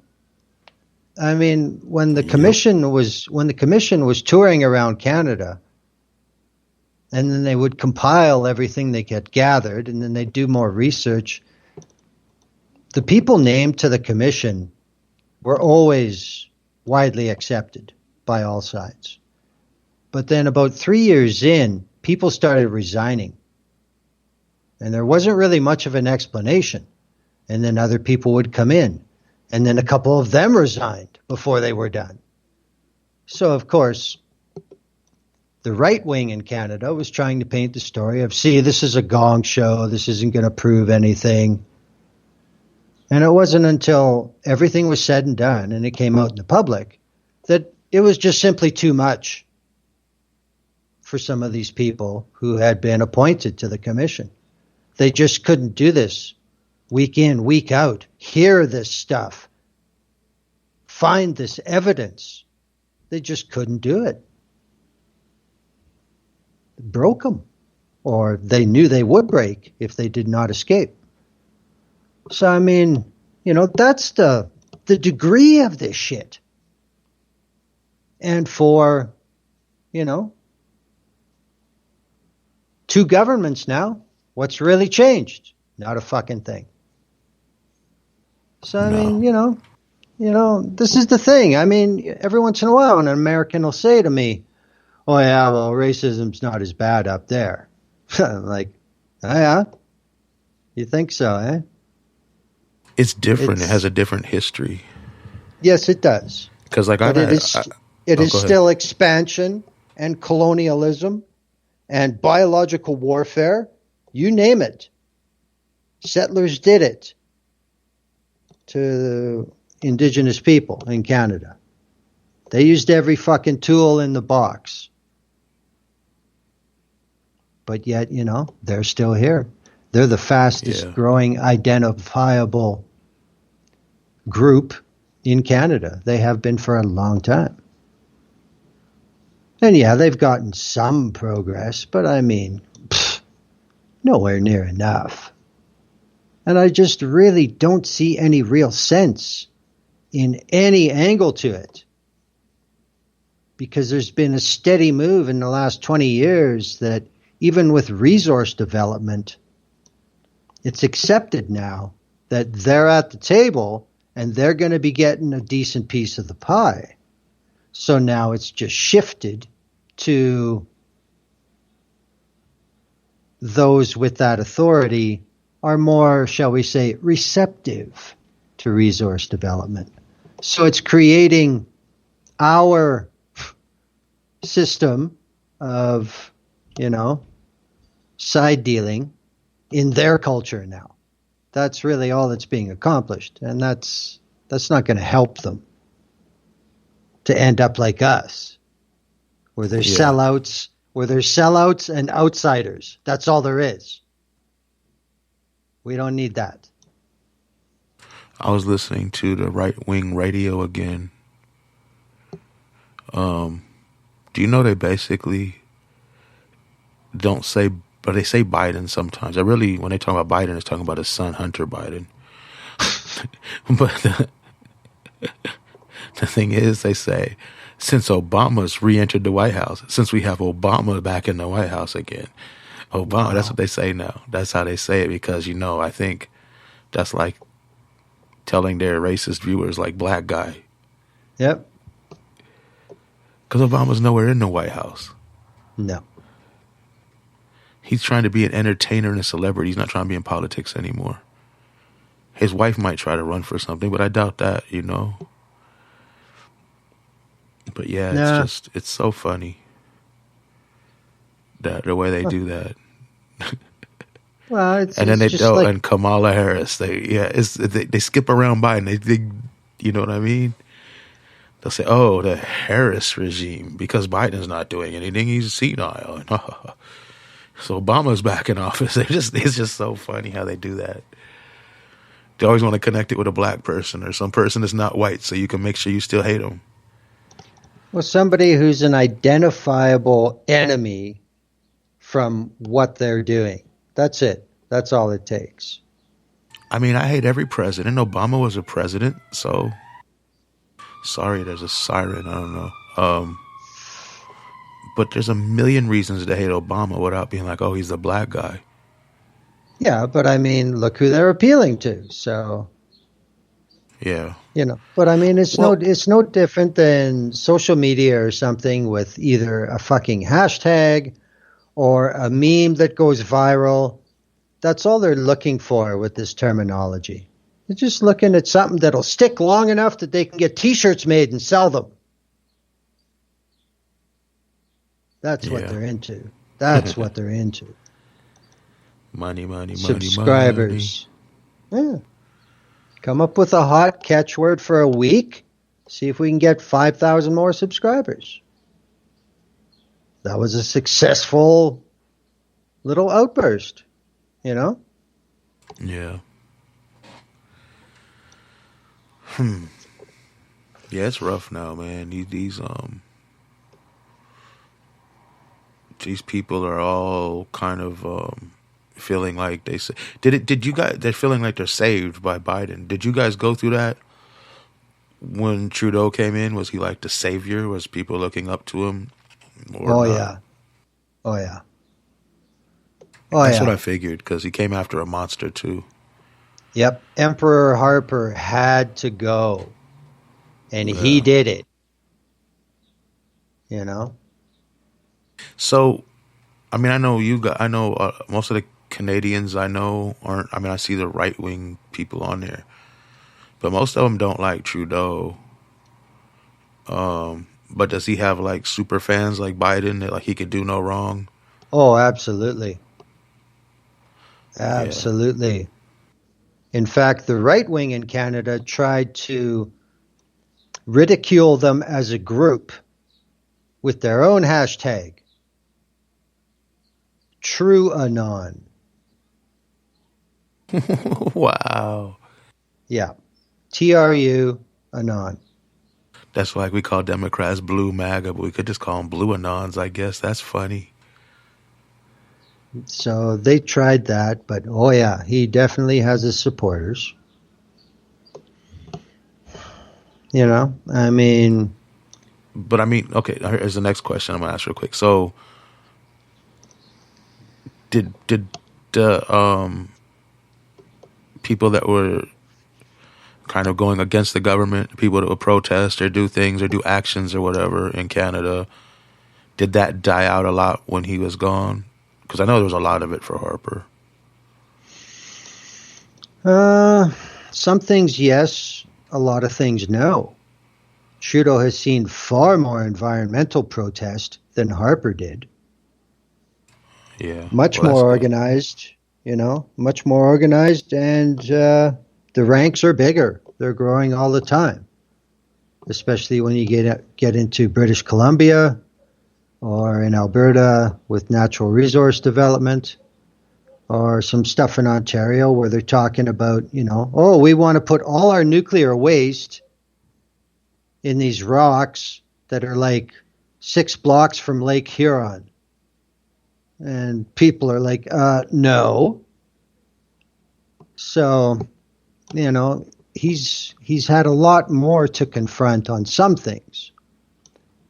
Speaker 4: I mean, when the commission was touring around Canada, and then they would compile everything they get gathered, and then they'd do more research. The people named to the commission were always widely accepted by all sides. But then about 3 years in, people started resigning. And there wasn't really much of an explanation. And then other people would come in. And then a couple of them resigned before they were done. So, of course, the right wing in Canada was trying to paint the story of, see, this is a gong show. This isn't going to prove anything. And it wasn't until everything was said and done and it came out in the public that it was just simply too much for some of these people who had been appointed to the commission. They just couldn't do this week in, week out, hear this stuff, find this evidence. They just couldn't do it. It broke them, or they knew they would break if they did not escape. So, I mean, that's the degree of this shit. And for, two governments now, what's really changed? Not a fucking thing. So, I mean, this is the thing. I mean, every once in a while, an American will say to me, oh, yeah, well, racism's not as bad up there. I'm like, oh, yeah? You think so, eh?
Speaker 3: It's different. It has a different history.
Speaker 4: Yes, it does.
Speaker 3: Because, like,
Speaker 4: it is still expansion and colonialism and biological warfare. You name it. Settlers did it to the Indigenous people in Canada. They used every fucking tool in the box. But yet, they're still here. They're the fastest growing identifiable group in Canada. They have been for a long time. And yeah, they've gotten some progress, but I mean, nowhere near enough. And I just really don't see any real sense in any angle to it. Because there's been a steady move in the last 20 years that even with resource development, it's accepted now that they're at the table and they're going to be getting a decent piece of the pie. So now it's just shifted to those with that authority are more, shall we say, receptive to resource development. So it's creating our system of, side dealing in their culture now. That's really all that's being accomplished. And that's not going to help them to end up like us, where there's sellouts, and outsiders. That's all there is. We don't need that.
Speaker 3: I was listening to the right-wing radio again. Do you know they basically don't say, but they say Biden sometimes. When they talk about Biden, it's talking about his son, Hunter Biden. But the thing is, they say, since Obama's re-entered the White House, since we have Obama back in the White House again, Obama, that's what they say now. That's how they say it because, I think that's like telling their racist viewers, like, black guy.
Speaker 4: Yep.
Speaker 3: Because Obama's nowhere in the White House.
Speaker 4: No.
Speaker 3: He's trying to be an entertainer and a celebrity. He's not trying to be in politics anymore. His wife might try to run for something, but I doubt that, But yeah, it's so funny that the way they do that.
Speaker 4: Well,
Speaker 3: and then and Kamala Harris, they skip around Biden. They you know what I mean? They'll say, "Oh, the Harris regime," because Biden's not doing anything. He's senile. So Obama's back in office. It's just so funny how they do that. They always want to connect it with a black person or some person that's not white, so you can make sure you still hate them.
Speaker 4: Well, somebody who's an identifiable enemy from what they're doing. That's it. That's all it takes.
Speaker 3: I mean, I hate every president. Obama was a president, so Sorry, there's a siren. I don't know. But there's a million reasons to hate Obama without being like, oh, he's the black guy.
Speaker 4: Yeah, but I mean, look who they're appealing to. So,
Speaker 3: Yeah.
Speaker 4: but I mean, it's no different than social media or something with either a fucking hashtag or a meme that goes viral. That's all they're looking for with this terminology. They're just looking at something that'll stick long enough that they can get T-shirts made and sell them. That's what they're into. That's what they're into.
Speaker 3: Money,
Speaker 4: Subscribers. Yeah. Come up with a hot catchword for a week. See if we can get 5,000 more subscribers. That was a successful little outburst,
Speaker 3: Yeah. Yeah, it's rough now, man. These people are all kind of feeling like they're feeling like they're saved by Biden. Did you guys go through that when Trudeau came in? Was he like the savior? Was people looking up to him?
Speaker 4: Yeah.
Speaker 3: That's what I figured, because he came after a monster too.
Speaker 4: Yep. Emperor Harper had to go, and he did it.
Speaker 3: So, I mean, I know most of the Canadians I know aren't. I mean, I see the right wing people on there, but most of them don't like Trudeau. But does he have like super fans like Biden that like he could do no wrong?
Speaker 4: Oh, absolutely. Absolutely. Yeah. In fact, the right wing in Canada tried to ridicule them as a group with their own hashtag, TrueAnon.
Speaker 3: Wow.
Speaker 4: Yeah. TRU Anon.
Speaker 3: That's like we call Democrats Blue MAGA, but we could just call them Blue Anons, I guess. That's funny.
Speaker 4: So they tried that, but he definitely has his supporters. I mean.
Speaker 3: But I mean, okay, here's the next question I'm going to ask real quick. So did the people that were kind of going against the government, people that would protest or do things or do actions or whatever in Canada, did that die out a lot when he was gone? Because I know there was a lot of it for Harper.
Speaker 4: Some things yes, a lot of things no. Trudeau has seen far more environmental protest than Harper did.
Speaker 3: Yeah.
Speaker 4: Much more organized, much more organized, and the ranks are bigger. They're growing all the time, especially when you get into British Columbia or in Alberta with natural resource development, or some stuff in Ontario where they're talking about, we want to put all our nuclear waste in these rocks that are like 6 blocks from Lake Huron. And people are like, no. So, he's had a lot more to confront on some things.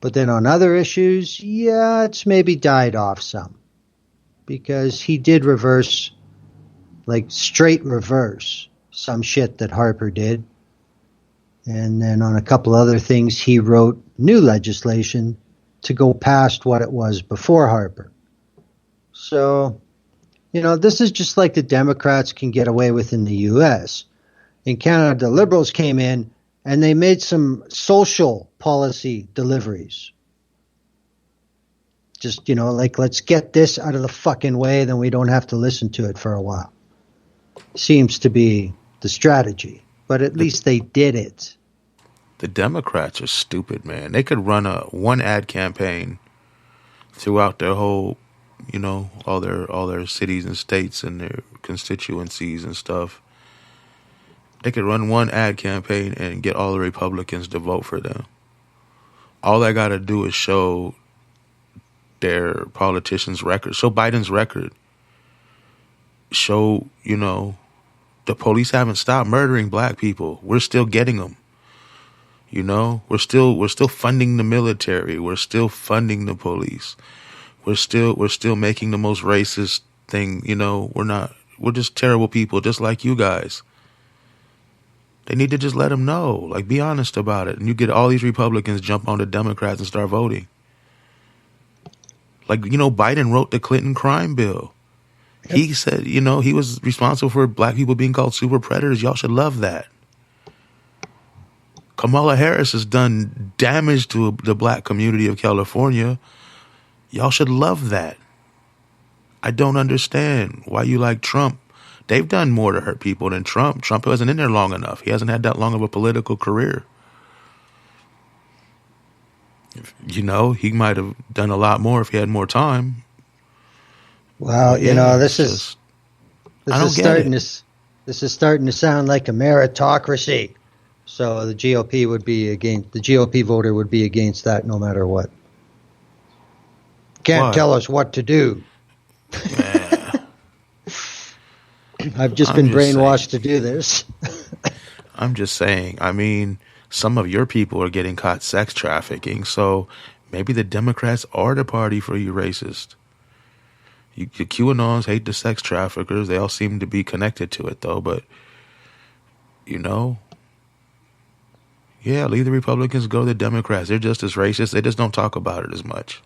Speaker 4: But then on other issues, it's maybe died off some. Because he did straight reverse some shit that Harper did. And then on a couple other things, he wrote new legislation to go past what it was before Harper. So, this is just like the Democrats can get away with in the U.S. In Canada, the Liberals came in and they made some social policy deliveries. Just, let's get this out of the fucking way, then we don't have to listen to it for a while. Seems to be the strategy, but at least they did it.
Speaker 3: The Democrats are stupid, man. They could run one ad campaign throughout their whole, all their cities and states and their constituencies and stuff. They could run one ad campaign and get all the Republicans to vote for them. All they got to do is show their politicians' record, show Biden's record, show, the police haven't stopped murdering black people. We're still getting them. You know, we're still funding the military. We're still funding the police. We're still making the most racist thing. You know, we're just terrible people, just like you guys. They need to just let them know, like, be honest about it. And you get all these Republicans jump on the Democrats and start voting. Like, you know, Biden wrote the Clinton crime bill. Yep. He said, you know, he was responsible for black people being called super predators. Y'all should love that. Kamala Harris has done damage to the black community of California. Y'all should love that. I don't understand why you like Trump. They've done more to hurt people than Trump. Trump wasn't in there long enough. He hasn't had that long of a political career. You know, he might have done a lot more if he had more time.
Speaker 4: Well, you know, this is starting to sound like a meritocracy. So the GOP voter would be against that no matter what. Can't tell us what to do. I've just been brainwashed to do this.
Speaker 3: I'm just saying. I mean, some of your people are getting caught sex trafficking, so maybe the Democrats are the party for you racist. The QAnons hate the sex traffickers. They all seem to be connected to it, though. But, you know, yeah, leave the Republicans, go to the Democrats. They're just as racist. They just don't talk about it as much.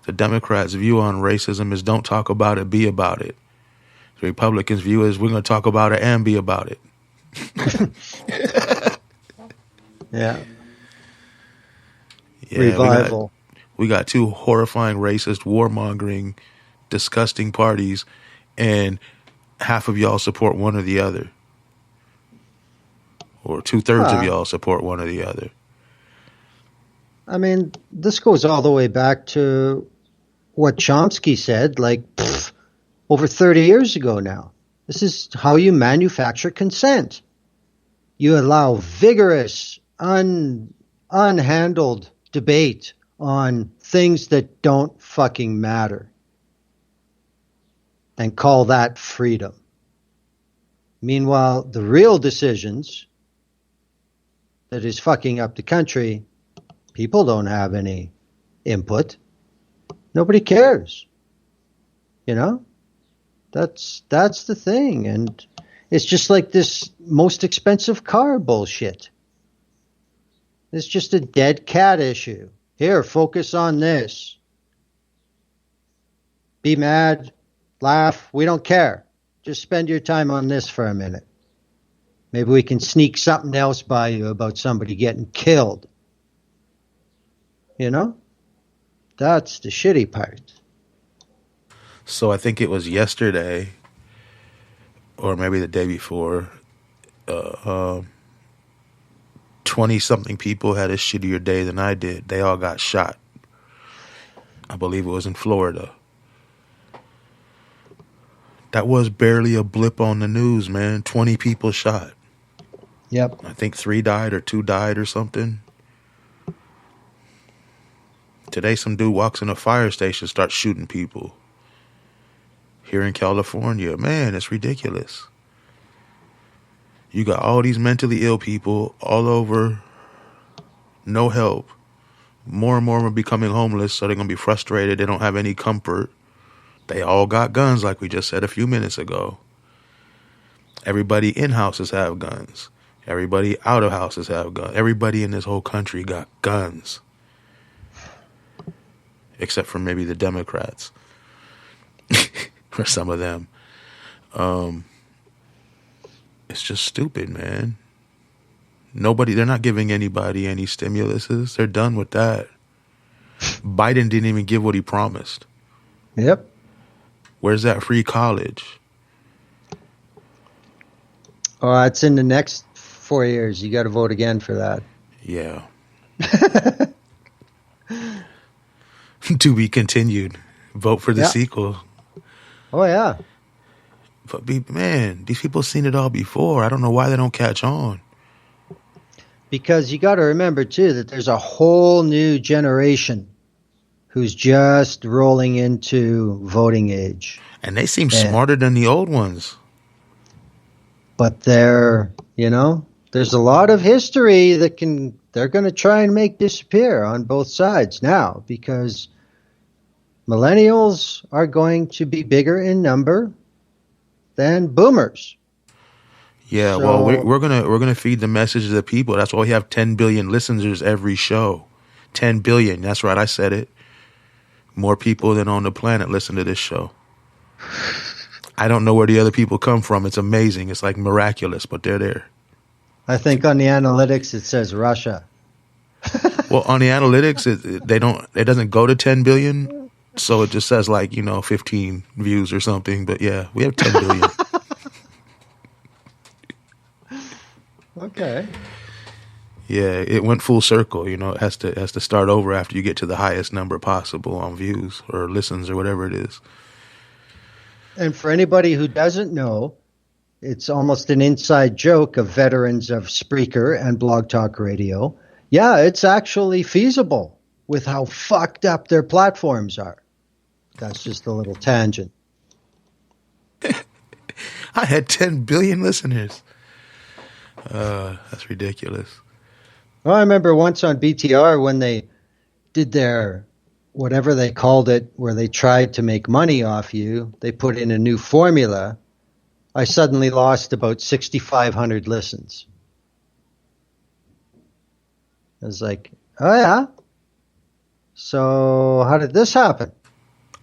Speaker 3: The Democrats' view on racism is don't talk about it, be about it. The Republicans' view is we're going to talk about it and be about it.
Speaker 4: Yeah. Revival.
Speaker 3: We got two horrifying, racist, warmongering, disgusting parties, and half of y'all support one or the other. Or 2/3 of y'all support one or the other.
Speaker 4: I mean, this goes all the way back to what Chomsky said, like, over 30 years ago now. This is how you manufacture consent. You allow vigorous, unhandled debate on things that don't fucking matter. And call that freedom. Meanwhile, the real decisions that is fucking up the country, people don't have any input. Nobody cares. You know? That's the thing. And it's just like this most expensive car bullshit. It's just a dead cat issue. Here, focus on this. Be mad, laugh, we don't care. Just spend your time on this for a minute. Maybe we can sneak something else by you about somebody getting killed. You know? That's the shitty part.
Speaker 3: So I think it was yesterday, or maybe the day before, 20-something people had a shittier day than I did. They all got shot. I believe it was in Florida. That was barely a blip on the news, man. 20 people shot.
Speaker 4: Yep.
Speaker 3: I think 3 died or 2 died or something. Today, some dude walks in a fire station, starts shooting people. Here in California, man, it's ridiculous. You got all these mentally ill people all over, no help. More and more are becoming homeless, so they're going to be frustrated. They don't have any comfort. They all got guns, like we just said a few minutes ago. Everybody in houses have guns. Everybody out of houses have guns. Everybody in this whole country got guns. Except for maybe the Democrats. For some of them. It's just stupid, man. They're not giving anybody any stimuluses. They're done with that. Biden didn't even give what he promised.
Speaker 4: Yep.
Speaker 3: Where's that free college?
Speaker 4: Oh, it's in the next 4 years. You got to vote again for that.
Speaker 3: Yeah. To be continued. Vote for the sequel.
Speaker 4: Oh, yeah.
Speaker 3: But, man, these people seen it all before. I don't know why they don't catch on.
Speaker 4: Because you got to remember, too, that there's a whole new generation who's just rolling into voting age.
Speaker 3: And they seem smarter than the old ones.
Speaker 4: But they're, you know, there's a lot of history they're going to try and make disappear on both sides now, because millennials are going to be bigger in number than boomers.
Speaker 3: Yeah, well, we're gonna feed the message to the people. That's why we have 10 billion listeners every show. 10 billion. That's right, I said it. More people than on the planet listen to this show. I don't know where the other people come from. It's amazing. It's like miraculous, but they're there.
Speaker 4: I think on the analytics it says Russia.
Speaker 3: Well, on the analytics, it doesn't go to 10 billion, so it just says 15 views or something. But yeah, we have 10 billion.
Speaker 4: Okay.
Speaker 3: Yeah, it went full circle. It has to start over after you get to the highest number possible on views or listens or whatever it is.
Speaker 4: And for anybody who doesn't know, it's almost an inside joke of veterans of Spreaker and Blog Talk Radio. Yeah, it's actually feasible with how fucked up their platforms are. That's just a little tangent.
Speaker 3: I had 10 billion listeners. That's ridiculous.
Speaker 4: Well, I remember once on BTR when they did their whatever they called it, where they tried to make money off you, they put in a new formula. I suddenly lost about 6,500 listens. I was like, oh yeah? So how did this happen?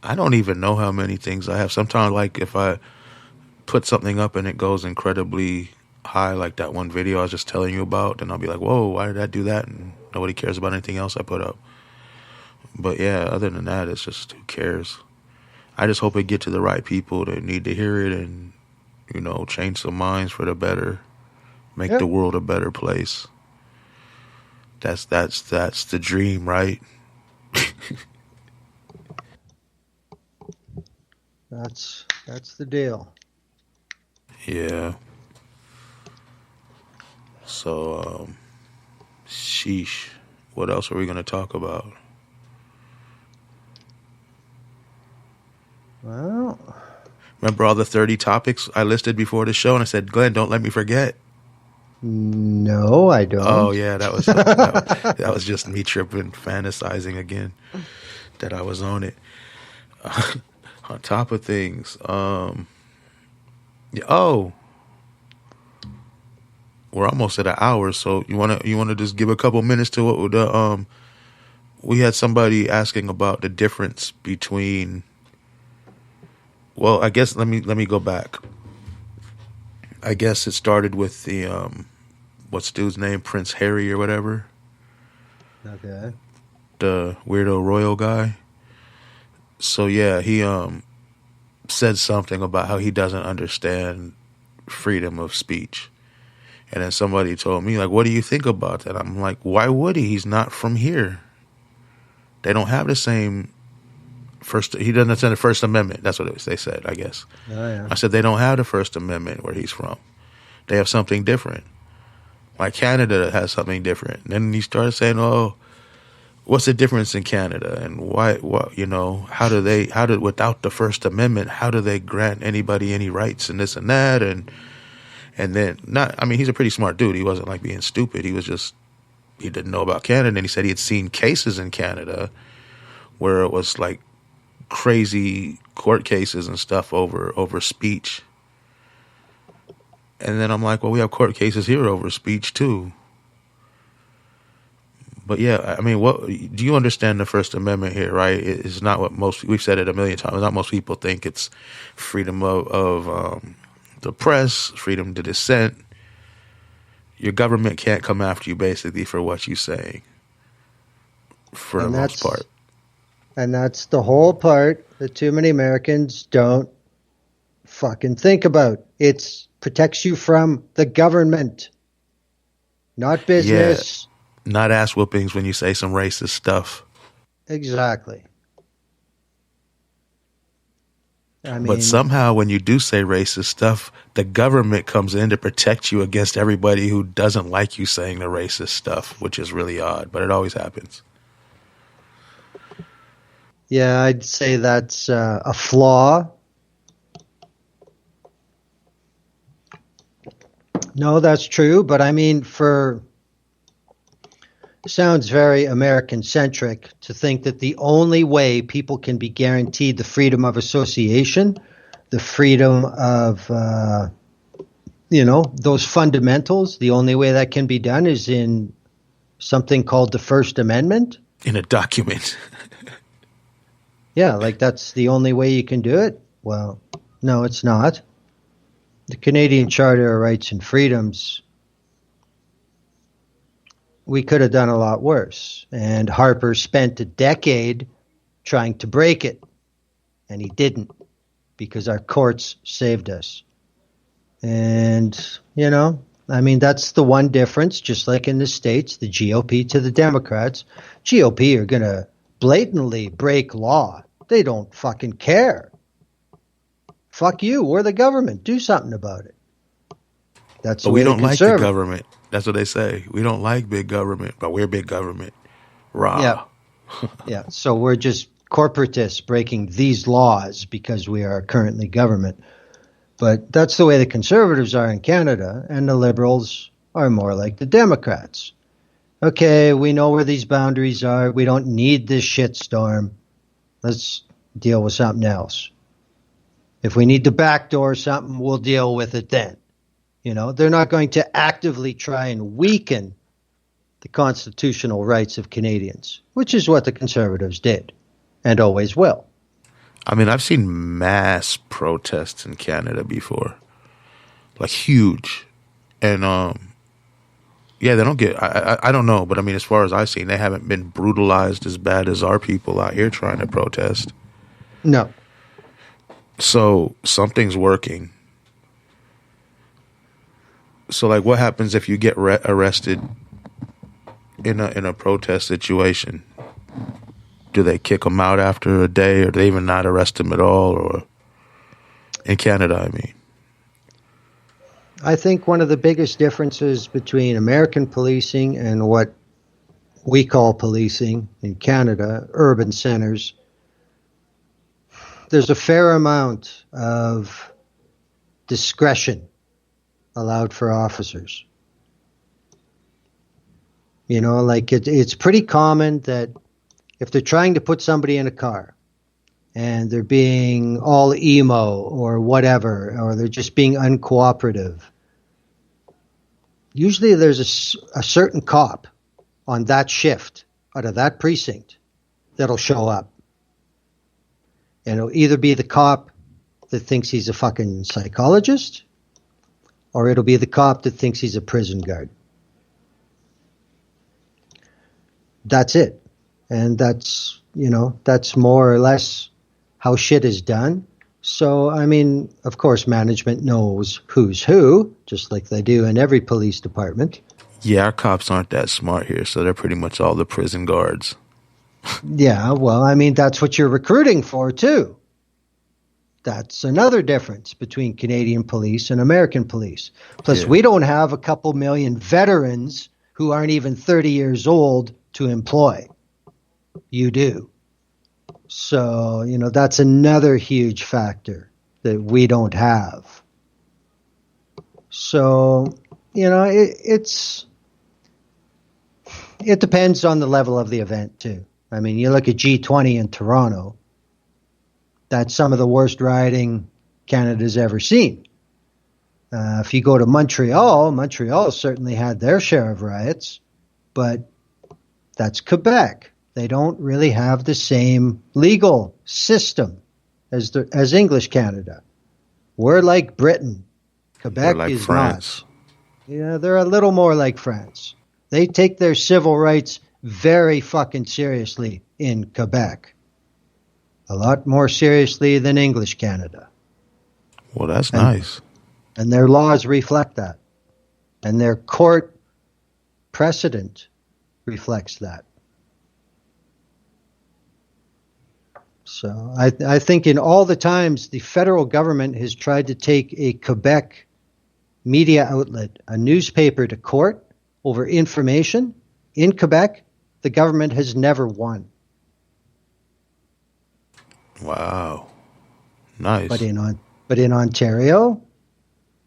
Speaker 3: I don't even know how many things I have. Sometimes, if I put something up and it goes incredibly high, like that one video I was just telling you about, then I'll be like, whoa, why did I do that? And nobody cares about anything else I put up. But yeah, other than that, it's just, who cares? I just hope it get to the right people that need to hear it and, change some minds for the better, make the world a better place. That's the dream, right?
Speaker 4: That's the deal.
Speaker 3: Yeah. So, sheesh. What else are we going to talk about?
Speaker 4: Well,
Speaker 3: remember all the 30 topics I listed before the show? And I said, Glenn, don't let me forget.
Speaker 4: No, I don't.
Speaker 3: Oh, yeah, that was just me tripping, fantasizing again that I was on it. On top of things. We're almost at an hour, so you wanna just give a couple minutes to what the we had somebody asking about the difference between. Well, I guess let me go back. I guess it started with the what's dude's name, Prince Harry or whatever.
Speaker 4: Okay.
Speaker 3: The weirdo royal guy. So yeah, he said something about how he doesn't understand freedom of speech. And then somebody told me, what do you think about that? I'm like, why would he? He's not from here. They don't have the same he doesn't understand the First Amendment. That's what they said, I guess.
Speaker 4: Oh, yeah.
Speaker 3: I said, they don't have the First Amendment where he's from. They have something different. Like Canada has something different. And then he started saying, what's the difference in Canada? And why, how do without the First Amendment, how do they grant anybody any rights and this and that? And then he's a pretty smart dude. He wasn't being stupid. He was just, he didn't know about Canada. And he said he had seen cases in Canada where it was crazy court cases and stuff over speech. And then I'm like, well, we have court cases here over speech too. But yeah, what do you understand the First Amendment here, right? It's not what we've said it a million times. Not most people think it's freedom of the press, freedom to dissent. Your government can't come after you basically for what you say, for the most part.
Speaker 4: And that's the whole part that too many Americans don't fucking think about. It protects you from the government, not business.
Speaker 3: Yeah, not ass whoopings when you say some racist stuff.
Speaker 4: Exactly.
Speaker 3: But somehow when you do say racist stuff, the government comes in to protect you against everybody who doesn't like you saying the racist stuff, which is really odd, but it always happens.
Speaker 4: Yeah, I'd say that's a flaw. No, that's true. But I mean, sounds very American centric to think that the only way people can be guaranteed the freedom of association, the freedom of, those fundamentals, the only way that can be done is in something called the First Amendment.
Speaker 3: In a document.
Speaker 4: Yeah, like that's the only way you can do it. Well, no, it's not. The Canadian Charter of Rights and Freedoms, we could have done a lot worse. And Harper spent a decade trying to break it, and he didn't because our courts saved us. And, I mean, that's the one difference, just like in the States, the GOP to the Democrats. GOP are going to blatantly break law. They don't fucking care. Fuck you. We're the government. Do something about it. That's the
Speaker 3: But
Speaker 4: way
Speaker 3: we don't like the
Speaker 4: conservative-
Speaker 3: government. That's what they say. We don't like big government, but we're big government. Rah.
Speaker 4: Yeah. Yeah. So we're just corporatists breaking these laws because we are currently government. But that's the way the conservatives are in Canada, and the liberals are more like the Democrats. Okay, we know where these boundaries are. We don't need this shitstorm. Let's deal with something else. If we need to backdoor something, we'll deal with it then. They're not going to actively try and weaken the constitutional rights of Canadians, which is what the Conservatives did and always will.
Speaker 3: I mean, I've seen mass protests in Canada before, like huge. And, yeah, they don't get, I don't know, but I mean, as far as I've seen, they haven't been brutalized as bad as our people out here trying to protest.
Speaker 4: No.
Speaker 3: So something's working. So, like, what happens if you get arrested in a protest situation? Do they kick them out after a day, or do they even not arrest them at all? Or in Canada, I mean,
Speaker 4: I think one of the biggest differences between American policing and what we call policing in Canada, urban centers, there's a fair amount of discretion allowed for officers. Like it's pretty common that if they're trying to put somebody in a car and they're being all emo or whatever, or they're just being uncooperative, usually there's a certain cop on that shift out of that precinct that'll show up. And it'll either be the cop that thinks he's a fucking psychologist, or it'll be the cop that thinks he's a prison guard. That's it. And that's more or less how shit is done. So, I mean, of course, management knows who's who, just like they do in every police department.
Speaker 3: yeah, our cops aren't that smart here, so they're pretty much all the prison guards.
Speaker 4: Yeah, well, I mean, that's what you're recruiting for, too. That's another difference between Canadian police and American police. Plus,
Speaker 3: Yeah.
Speaker 4: we don't have a couple million veterans who aren't even 30 years old to employ. You do. So, that's another huge factor that we don't have. So, it depends on the level of the event, too. I mean, you look at G20 in Toronto, that's some of the worst rioting Canada's ever seen. If you go to Montreal certainly had their share of riots, but that's Quebec. They don't really have the same legal system as English Canada. We're like Britain. Quebec
Speaker 3: Or like
Speaker 4: is
Speaker 3: France.
Speaker 4: not. Yeah, they're a little more like France. They take their civil rights very fucking seriously in Quebec. A lot more seriously than English Canada.
Speaker 3: Well, that's nice.
Speaker 4: And their laws reflect that. And their court precedent reflects that. So I think in all the times the federal government has tried to take a Quebec media outlet, a newspaper, to court over information in Quebec, the government has never won.
Speaker 3: Wow. Nice.
Speaker 4: But in Ontario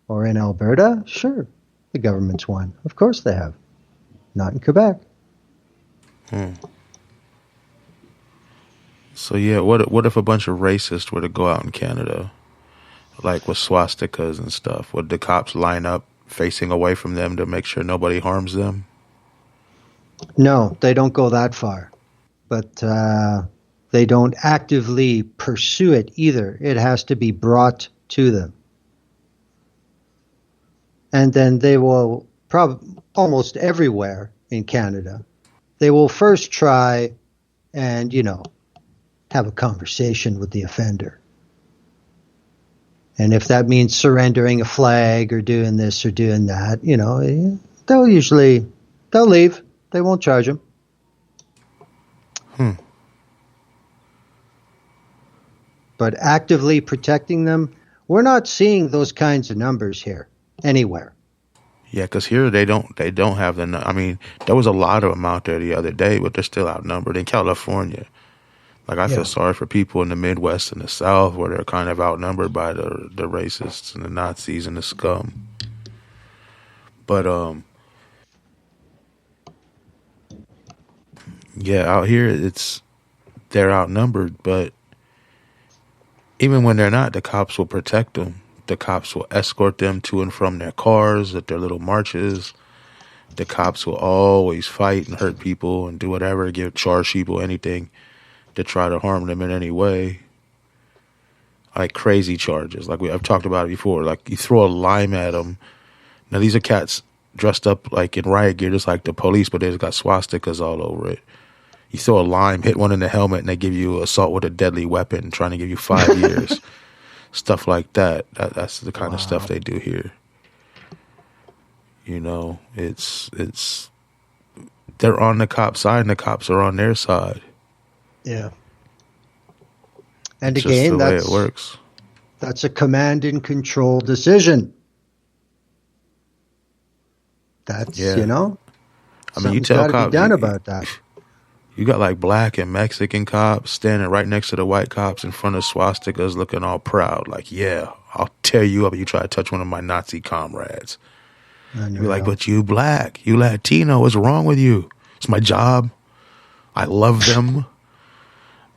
Speaker 4: or in Alberta, sure, The government's won. Of course they have. Not in Quebec.
Speaker 3: So yeah, what if a bunch of racists were to go out in Canada, like with swastikas and stuff? Would the cops line up facing away from them to make sure nobody harms them?
Speaker 4: No, they don't go that far. But they don't actively pursue it either. It has to be brought to them. And then they will, almost everywhere in Canada, they will first try and, have a conversation with the offender. And if that means surrendering a flag or doing this or doing that, they'll leave. They won't charge them. But actively protecting them, we're not seeing those kinds of numbers here anywhere.
Speaker 3: Yeah, because here they don't have the. I mean, there was a lot of them out there the other day, but they're still outnumbered in California. Like, I feel sorry for people in the Midwest and the South where they're kind of outnumbered by the racists and the Nazis and the scum. But yeah, out here they're outnumbered, but even when they're not, the cops will protect them. The cops will escort them to and from their cars at their little marches. The cops will always fight and hurt people and do whatever, charge people anything to try to harm them in any way. Like crazy charges. Like I've talked about it before. Like you throw a lime at them. Now these are cats dressed up like in riot gear, just like the police, but they've got swastikas all over it. You throw a lime, hit one in the helmet, and they give you assault with a deadly weapon, trying to give you 5 years. Stuff like that. That's the kind of stuff they do here. It's they're on the cop side, and the cops are on their side.
Speaker 4: Yeah. And
Speaker 3: It's
Speaker 4: again,
Speaker 3: just the way it works.
Speaker 4: That's a command and control decision. That's,
Speaker 3: I mean, you
Speaker 4: something's
Speaker 3: tell
Speaker 4: gotta
Speaker 3: cops
Speaker 4: be done about that.
Speaker 3: You got like black and Mexican cops standing right next to the white cops in front of swastikas looking all proud. Like, yeah, I'll tear you up if you try to touch one of my Nazi comrades. You're like, but you black, you Latino, what's wrong with you? It's my job. I love them.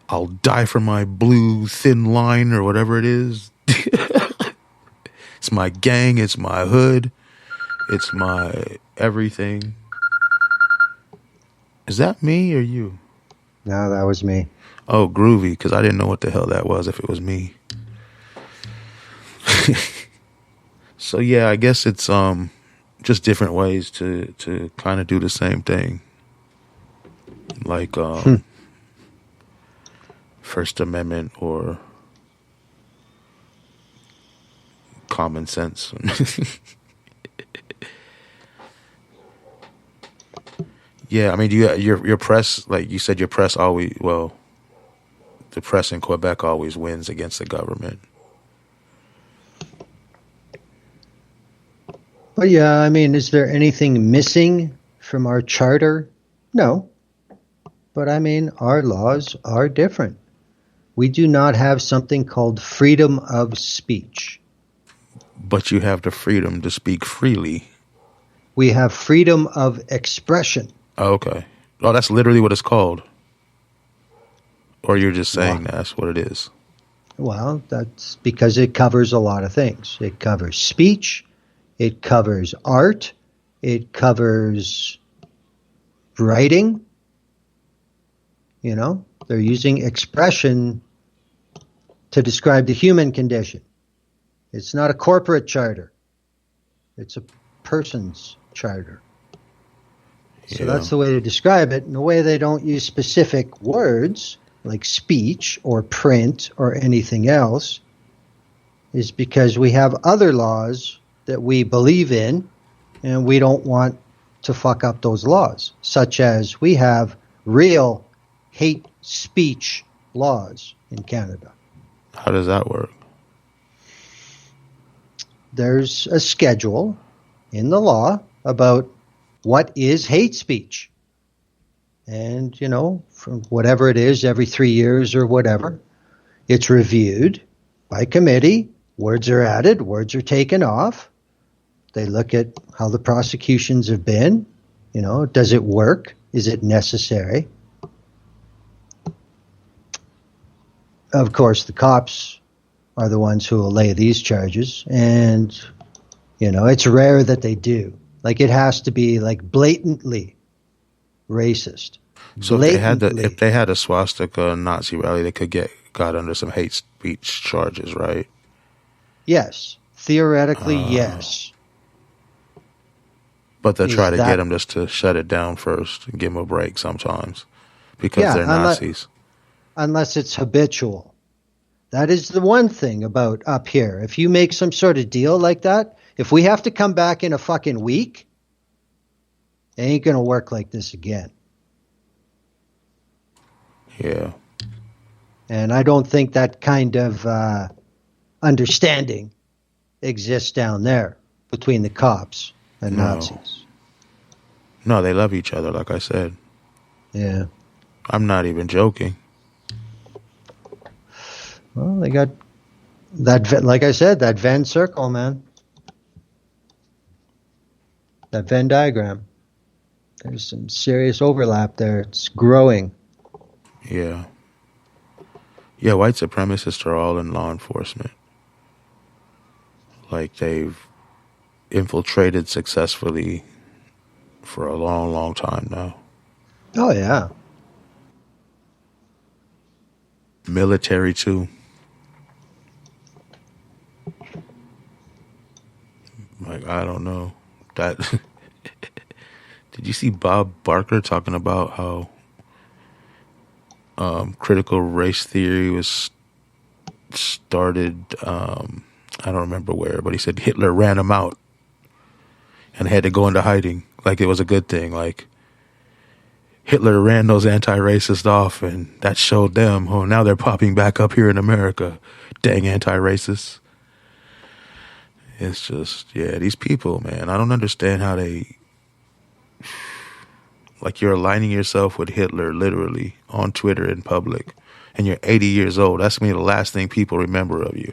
Speaker 3: I'll die for my blue thin line or whatever it is. It's my gang. It's my hood. It's my everything. Is that me or you?
Speaker 4: No, that was me.
Speaker 3: Oh, groovy, because I didn't know what the hell that was if it was me. So yeah, I guess it's just different ways to kind of do the same thing. Like First Amendment or common sense. Yeah, I mean, your press, like you said, your press always, the press in Quebec always wins against the government.
Speaker 4: Well, yeah, I mean, is there anything missing from our charter? No. But I mean, our laws are different. We do not have something called freedom of speech.
Speaker 3: But you have the freedom to speak freely.
Speaker 4: We have freedom of expression.
Speaker 3: Oh, okay. Oh, that's literally what it's called. Or you're just saying that's what it is.
Speaker 4: Well, that's because it covers a lot of things. It covers speech. It covers art. It covers writing. They're using expression to describe the human condition. It's not a corporate charter. It's a person's charter. So that's the way to describe it. And the way they don't use specific words like speech or print or anything else is because we have other laws that we believe in and we don't want to fuck up those laws, such as we have real hate speech laws in Canada.
Speaker 3: How does that work?
Speaker 4: There's a schedule in the law about what is hate speech. And, from whatever it is, every 3 years or whatever, it's reviewed by committee. Words are added, words are taken off. They look at how the prosecutions have been. You know, does it work? Is it necessary? Of course, the cops are the ones who will lay these charges, and you know, it's rare that they do. Like, it has to be like blatantly racist.
Speaker 3: So if they had a swastika Nazi rally, they could got under some hate speech charges, right?
Speaker 4: Yes, theoretically, yes.
Speaker 3: But they'll try to get them just to shut it down first and give them a break sometimes because they're Nazis.
Speaker 4: Unless it's habitual. That is the one thing about up here. If you make some sort of deal like that, if we have to come back in a fucking week, it ain't going to work like this again.
Speaker 3: Yeah.
Speaker 4: And I don't think that kind of understanding exists down there between the cops and Nazis.
Speaker 3: No, they love each other, like I said.
Speaker 4: Yeah.
Speaker 3: I'm not even joking.
Speaker 4: Well, they got that, like I said, that Venn circle, man. That Venn diagram. There's some serious overlap there. It's growing.
Speaker 3: Yeah. Yeah, white supremacists are all in law enforcement. Like, they've infiltrated successfully for a long, long time now.
Speaker 4: Oh, yeah.
Speaker 3: Military, too. Like, I don't know. That Did you see Bob Barker talking about how critical race theory was started, I don't remember where, but he said Hitler ran him out and had to go into hiding like it was a good thing. Like, Hitler ran those anti-racists off, and that showed them, oh, now they're popping back up here in America. Dang anti-racists. It's just, yeah, these people, man, I don't understand how they, like, you're aligning yourself with Hitler literally on Twitter in public, and you're 80 years old. That's going to be the last thing people remember of you.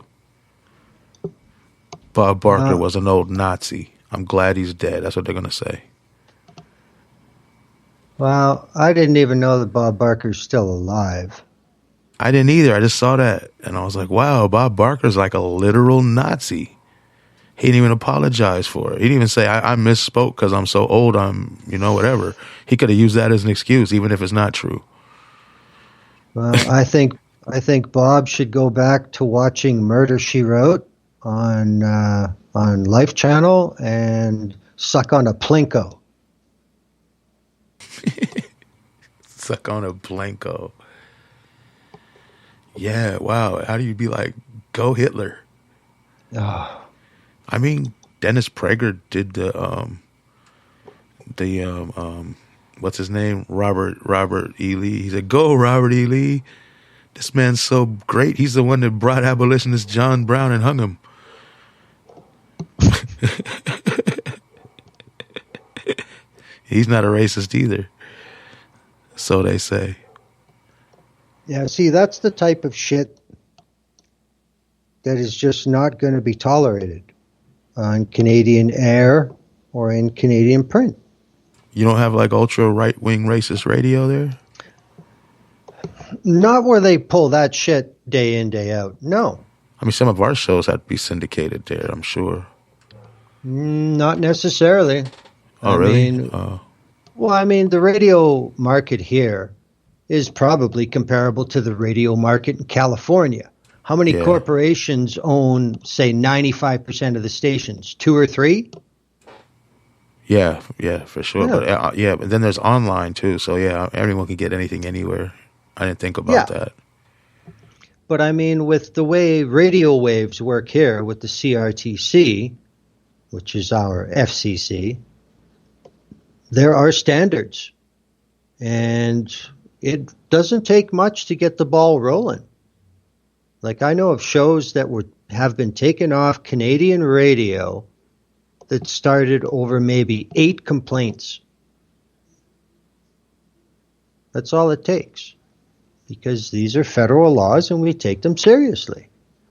Speaker 3: Bob Barker was an old Nazi. I'm glad he's dead. That's what they're going to say.
Speaker 4: Well, I didn't even know that Bob Barker's still alive.
Speaker 3: I didn't either. I just saw that, and I was like, wow, Bob Barker's like a literal Nazi. He didn't even apologize for it. He didn't even say, I misspoke because I'm so old, I'm, whatever. He could have used that as an excuse, even if it's not true.
Speaker 4: Well, I think Bob should go back to watching Murder, She Wrote on Life Channel and suck on a Plinko.
Speaker 3: Suck on a Plinko. Yeah, wow. How do you be like, go Hitler?
Speaker 4: Oh.
Speaker 3: I mean, Dennis Prager did the what's his name? Robert E. Lee. He said, go Robert E. Lee. This man's so great. He's the one that brought abolitionist John Brown and hung him. He's not a racist either. So they say.
Speaker 4: Yeah, see, that's the type of shit that is just not going to be tolerated on Canadian air or in Canadian print.
Speaker 3: You don't have like ultra right-wing racist radio there?
Speaker 4: Not where they pull that shit day in, day out. No.
Speaker 3: I mean, some of our shows have to be syndicated there, I'm sure.
Speaker 4: Not necessarily.
Speaker 3: Oh, really?
Speaker 4: The radio market here is probably comparable to the radio market in California. How many corporations own, say, 95% of the stations? 2 or 3?
Speaker 3: Yeah, for sure.
Speaker 4: Yeah.
Speaker 3: But then there's online too. So yeah, everyone can get anything anywhere. I didn't think about that.
Speaker 4: But I mean, with the way radio waves work here with the CRTC, which is our FCC, there are standards. And it doesn't take much to get the ball rolling. Like, I know of shows that have been taken off Canadian radio that started over maybe 8 complaints. That's all it takes. Because these are federal laws and we take them seriously.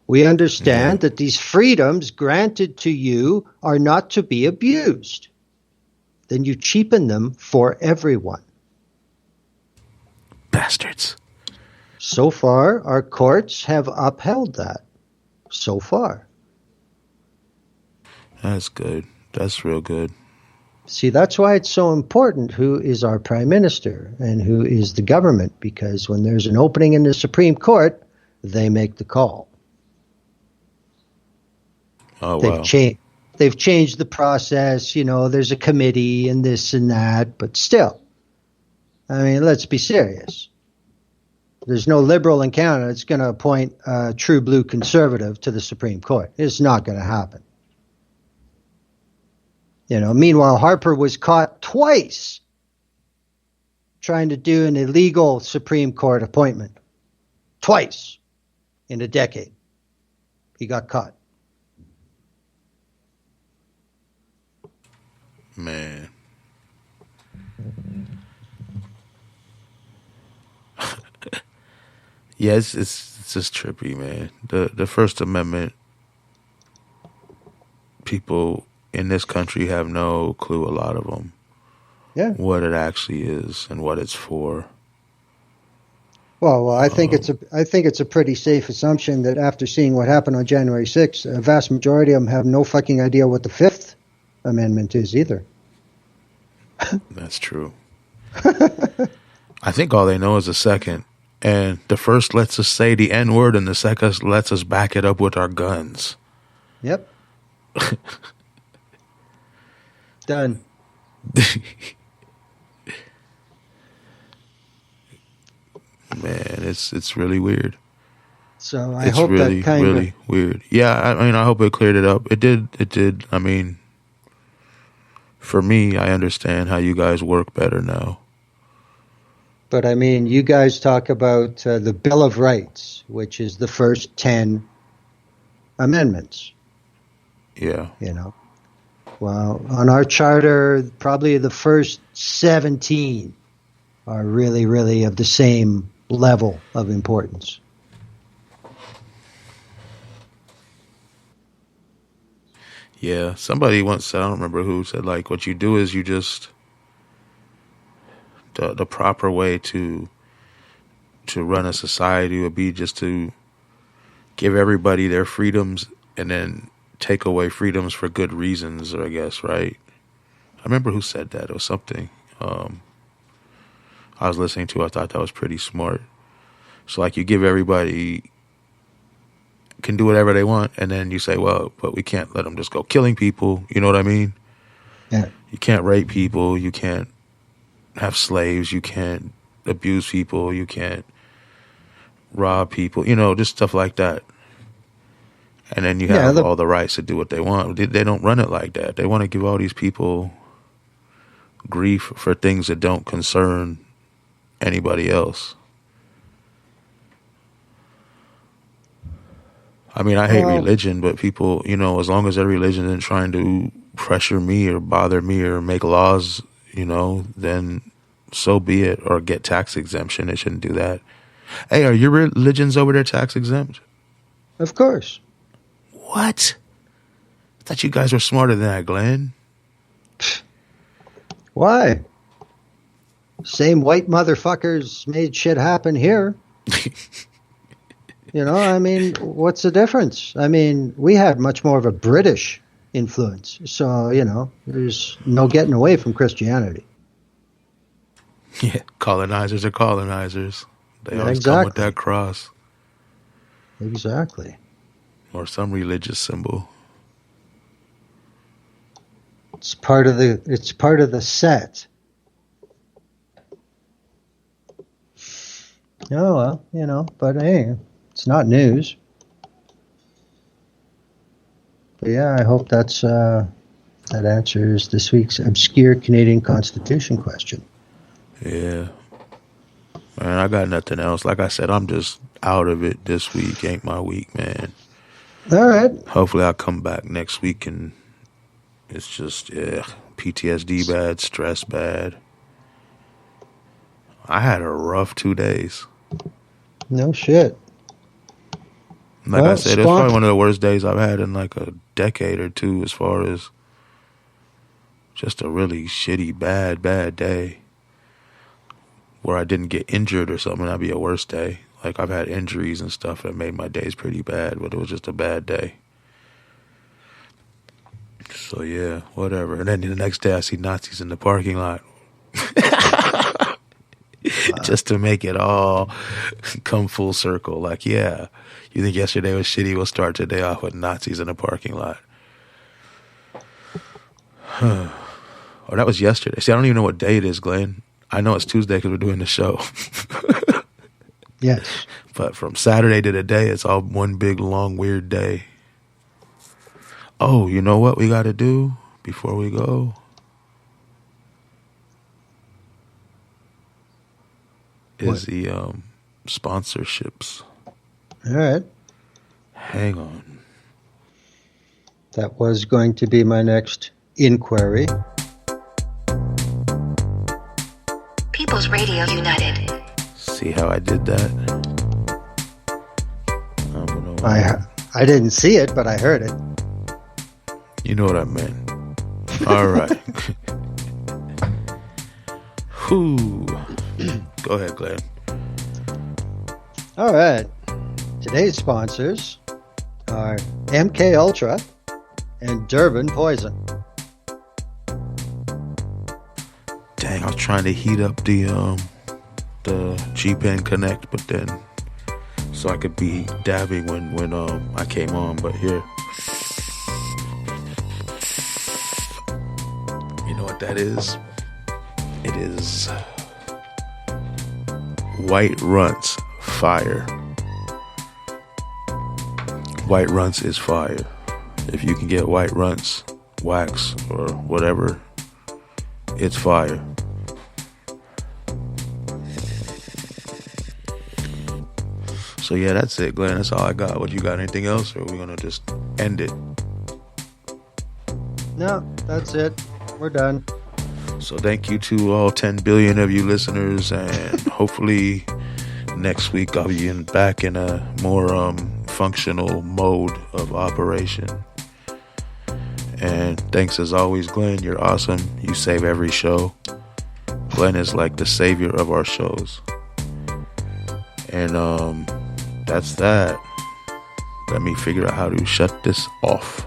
Speaker 4: We understand that these freedoms granted to you are not to be abused. Then you cheapen them for everyone.
Speaker 3: Bastards.
Speaker 4: So far, our courts have upheld that. So far.
Speaker 3: That's good. That's real good.
Speaker 4: See, that's why it's so important who is our prime minister and who is the government, because when there's an opening in the Supreme Court, they make the call.
Speaker 3: Oh,
Speaker 4: They've
Speaker 3: wow.
Speaker 4: They've changed the process. You know, there's a committee and this and that, but still, I mean, let's be serious. There's no liberal in Canada that's going to appoint a true blue conservative to the Supreme Court. It's not going to happen. You know, meanwhile, Harper was caught twice trying to do an illegal Supreme Court appointment. Twice in a decade. He got caught.
Speaker 3: Man. Yeah, it's just trippy, man. The First Amendment, people in this country have no clue, a lot of them, what it actually is and what it's for.
Speaker 4: Well, I think it's a pretty safe assumption that after seeing what happened on January 6th, a vast majority of them have no fucking idea what the Fifth Amendment is either.
Speaker 3: That's true. I think all they know is the second. And the first lets us say the N-word, and the second lets us back it up with our guns.
Speaker 4: Yep. Done.
Speaker 3: Man, it's really weird.
Speaker 4: So I
Speaker 3: It's
Speaker 4: hope
Speaker 3: really,
Speaker 4: that kind
Speaker 3: really weird. Yeah, I mean, I hope it cleared it up. It did. I mean, for me, I understand how you guys work better now.
Speaker 4: But I mean, you guys talk about the Bill of Rights, which is the first 10 amendments.
Speaker 3: Yeah.
Speaker 4: You know, well, on our charter, probably the first 17 are really, really of the same level of importance.
Speaker 3: Yeah. Somebody once said, I don't remember who, said, like, what you do is you just, the proper way to run a society would be just to give everybody their freedoms and then take away freedoms for good reasons, I guess, right? I remember who said that. It was something I was listening to. I thought that was pretty smart. So, like, you give everybody, can do whatever they want, and then you say, well, but we can't let them just go killing people. You know what I mean?
Speaker 4: Yeah.
Speaker 3: You can't rape people. You can't have slaves. You can't abuse people. You can't rob people. You know, just stuff like that. And then you have all the rights to do what they want. They don't run it like that. They want to give all these people grief for things that don't concern anybody else. I mean, I hate religion, but people, you know, as long as their religion isn't trying to pressure me or bother me or make laws, you know, then so be it. Or get tax exemption. They shouldn't do that. Hey, are your religions over there tax exempt?
Speaker 4: Of course.
Speaker 3: What? I thought you guys were smarter than that, Glenn.
Speaker 4: Why? Same white motherfuckers made shit happen here. You know, I mean, what's the difference? I mean, we had much more of a British influence. So, you know, there's no getting away from Christianity.
Speaker 3: Yeah, colonizers are colonizers. They always come with that cross.
Speaker 4: Exactly.
Speaker 3: Or some religious symbol.
Speaker 4: It's part of the set. Oh, well, you know, but hey, it's not news. But yeah, I hope that answers this week's obscure Canadian Constitution question.
Speaker 3: Yeah. Man, I got nothing else. Like I said, I'm just out of it this week. Ain't my week, man.
Speaker 4: All right.
Speaker 3: Hopefully I'll come back next week and it's just, PTSD bad, stress bad. I had a rough 2 days.
Speaker 4: No shit.
Speaker 3: Like
Speaker 4: Well,
Speaker 3: I said, it was probably
Speaker 4: Squonk-
Speaker 3: one of the worst days I've had in like a decade or two, as far as just a really shitty, bad day where I didn't get injured or something. That'd be a worse day. Like, I've had injuries and stuff that made my days pretty bad, but it was just a bad day. So yeah, whatever. And then the next day I see Nazis in the parking lot. Just to make it all come full circle. Like, yeah, you think yesterday was shitty? We'll start today off with Nazis in the parking lot. Oh, that was yesterday. See, I don't even know what day it is, Glenn. I know it's Tuesday because we're doing the show.
Speaker 4: Yes.
Speaker 3: But from Saturday to today, it's all one big, long, weird day. Oh, you know what we got to do before we go? Is the sponsorships.
Speaker 4: All right.
Speaker 3: Hang on.
Speaker 4: That was going to be my next inquiry.
Speaker 2: People's Radio United.
Speaker 3: See how I did that? I don't know.
Speaker 4: I didn't see it, but I heard it.
Speaker 3: You know what I meant. All right. Whew. Go ahead, Glenn.
Speaker 4: All right. Today's sponsors are MK Ultra and Durban Poison.
Speaker 3: Dang, I was trying to heat up the G-Pen Connect, but then so I could be dabbing when I came on. But here, you know what that is? It is White Runts Fire. White Runts is fire. If you can get White Runts wax or whatever, it's fire. So yeah, that's it, Glenn. That's all I got. What, you got anything else, or are we gonna just end it?
Speaker 4: No, that's it. We're done.
Speaker 3: So thank you to all 10 billion of you listeners, and hopefully next week I'll be back in a more functional mode of operation. And thanks as always, Glenn. You're awesome. You save every show. Glenn is like the savior of our shows. And that's that. Let me figure out how to shut this off.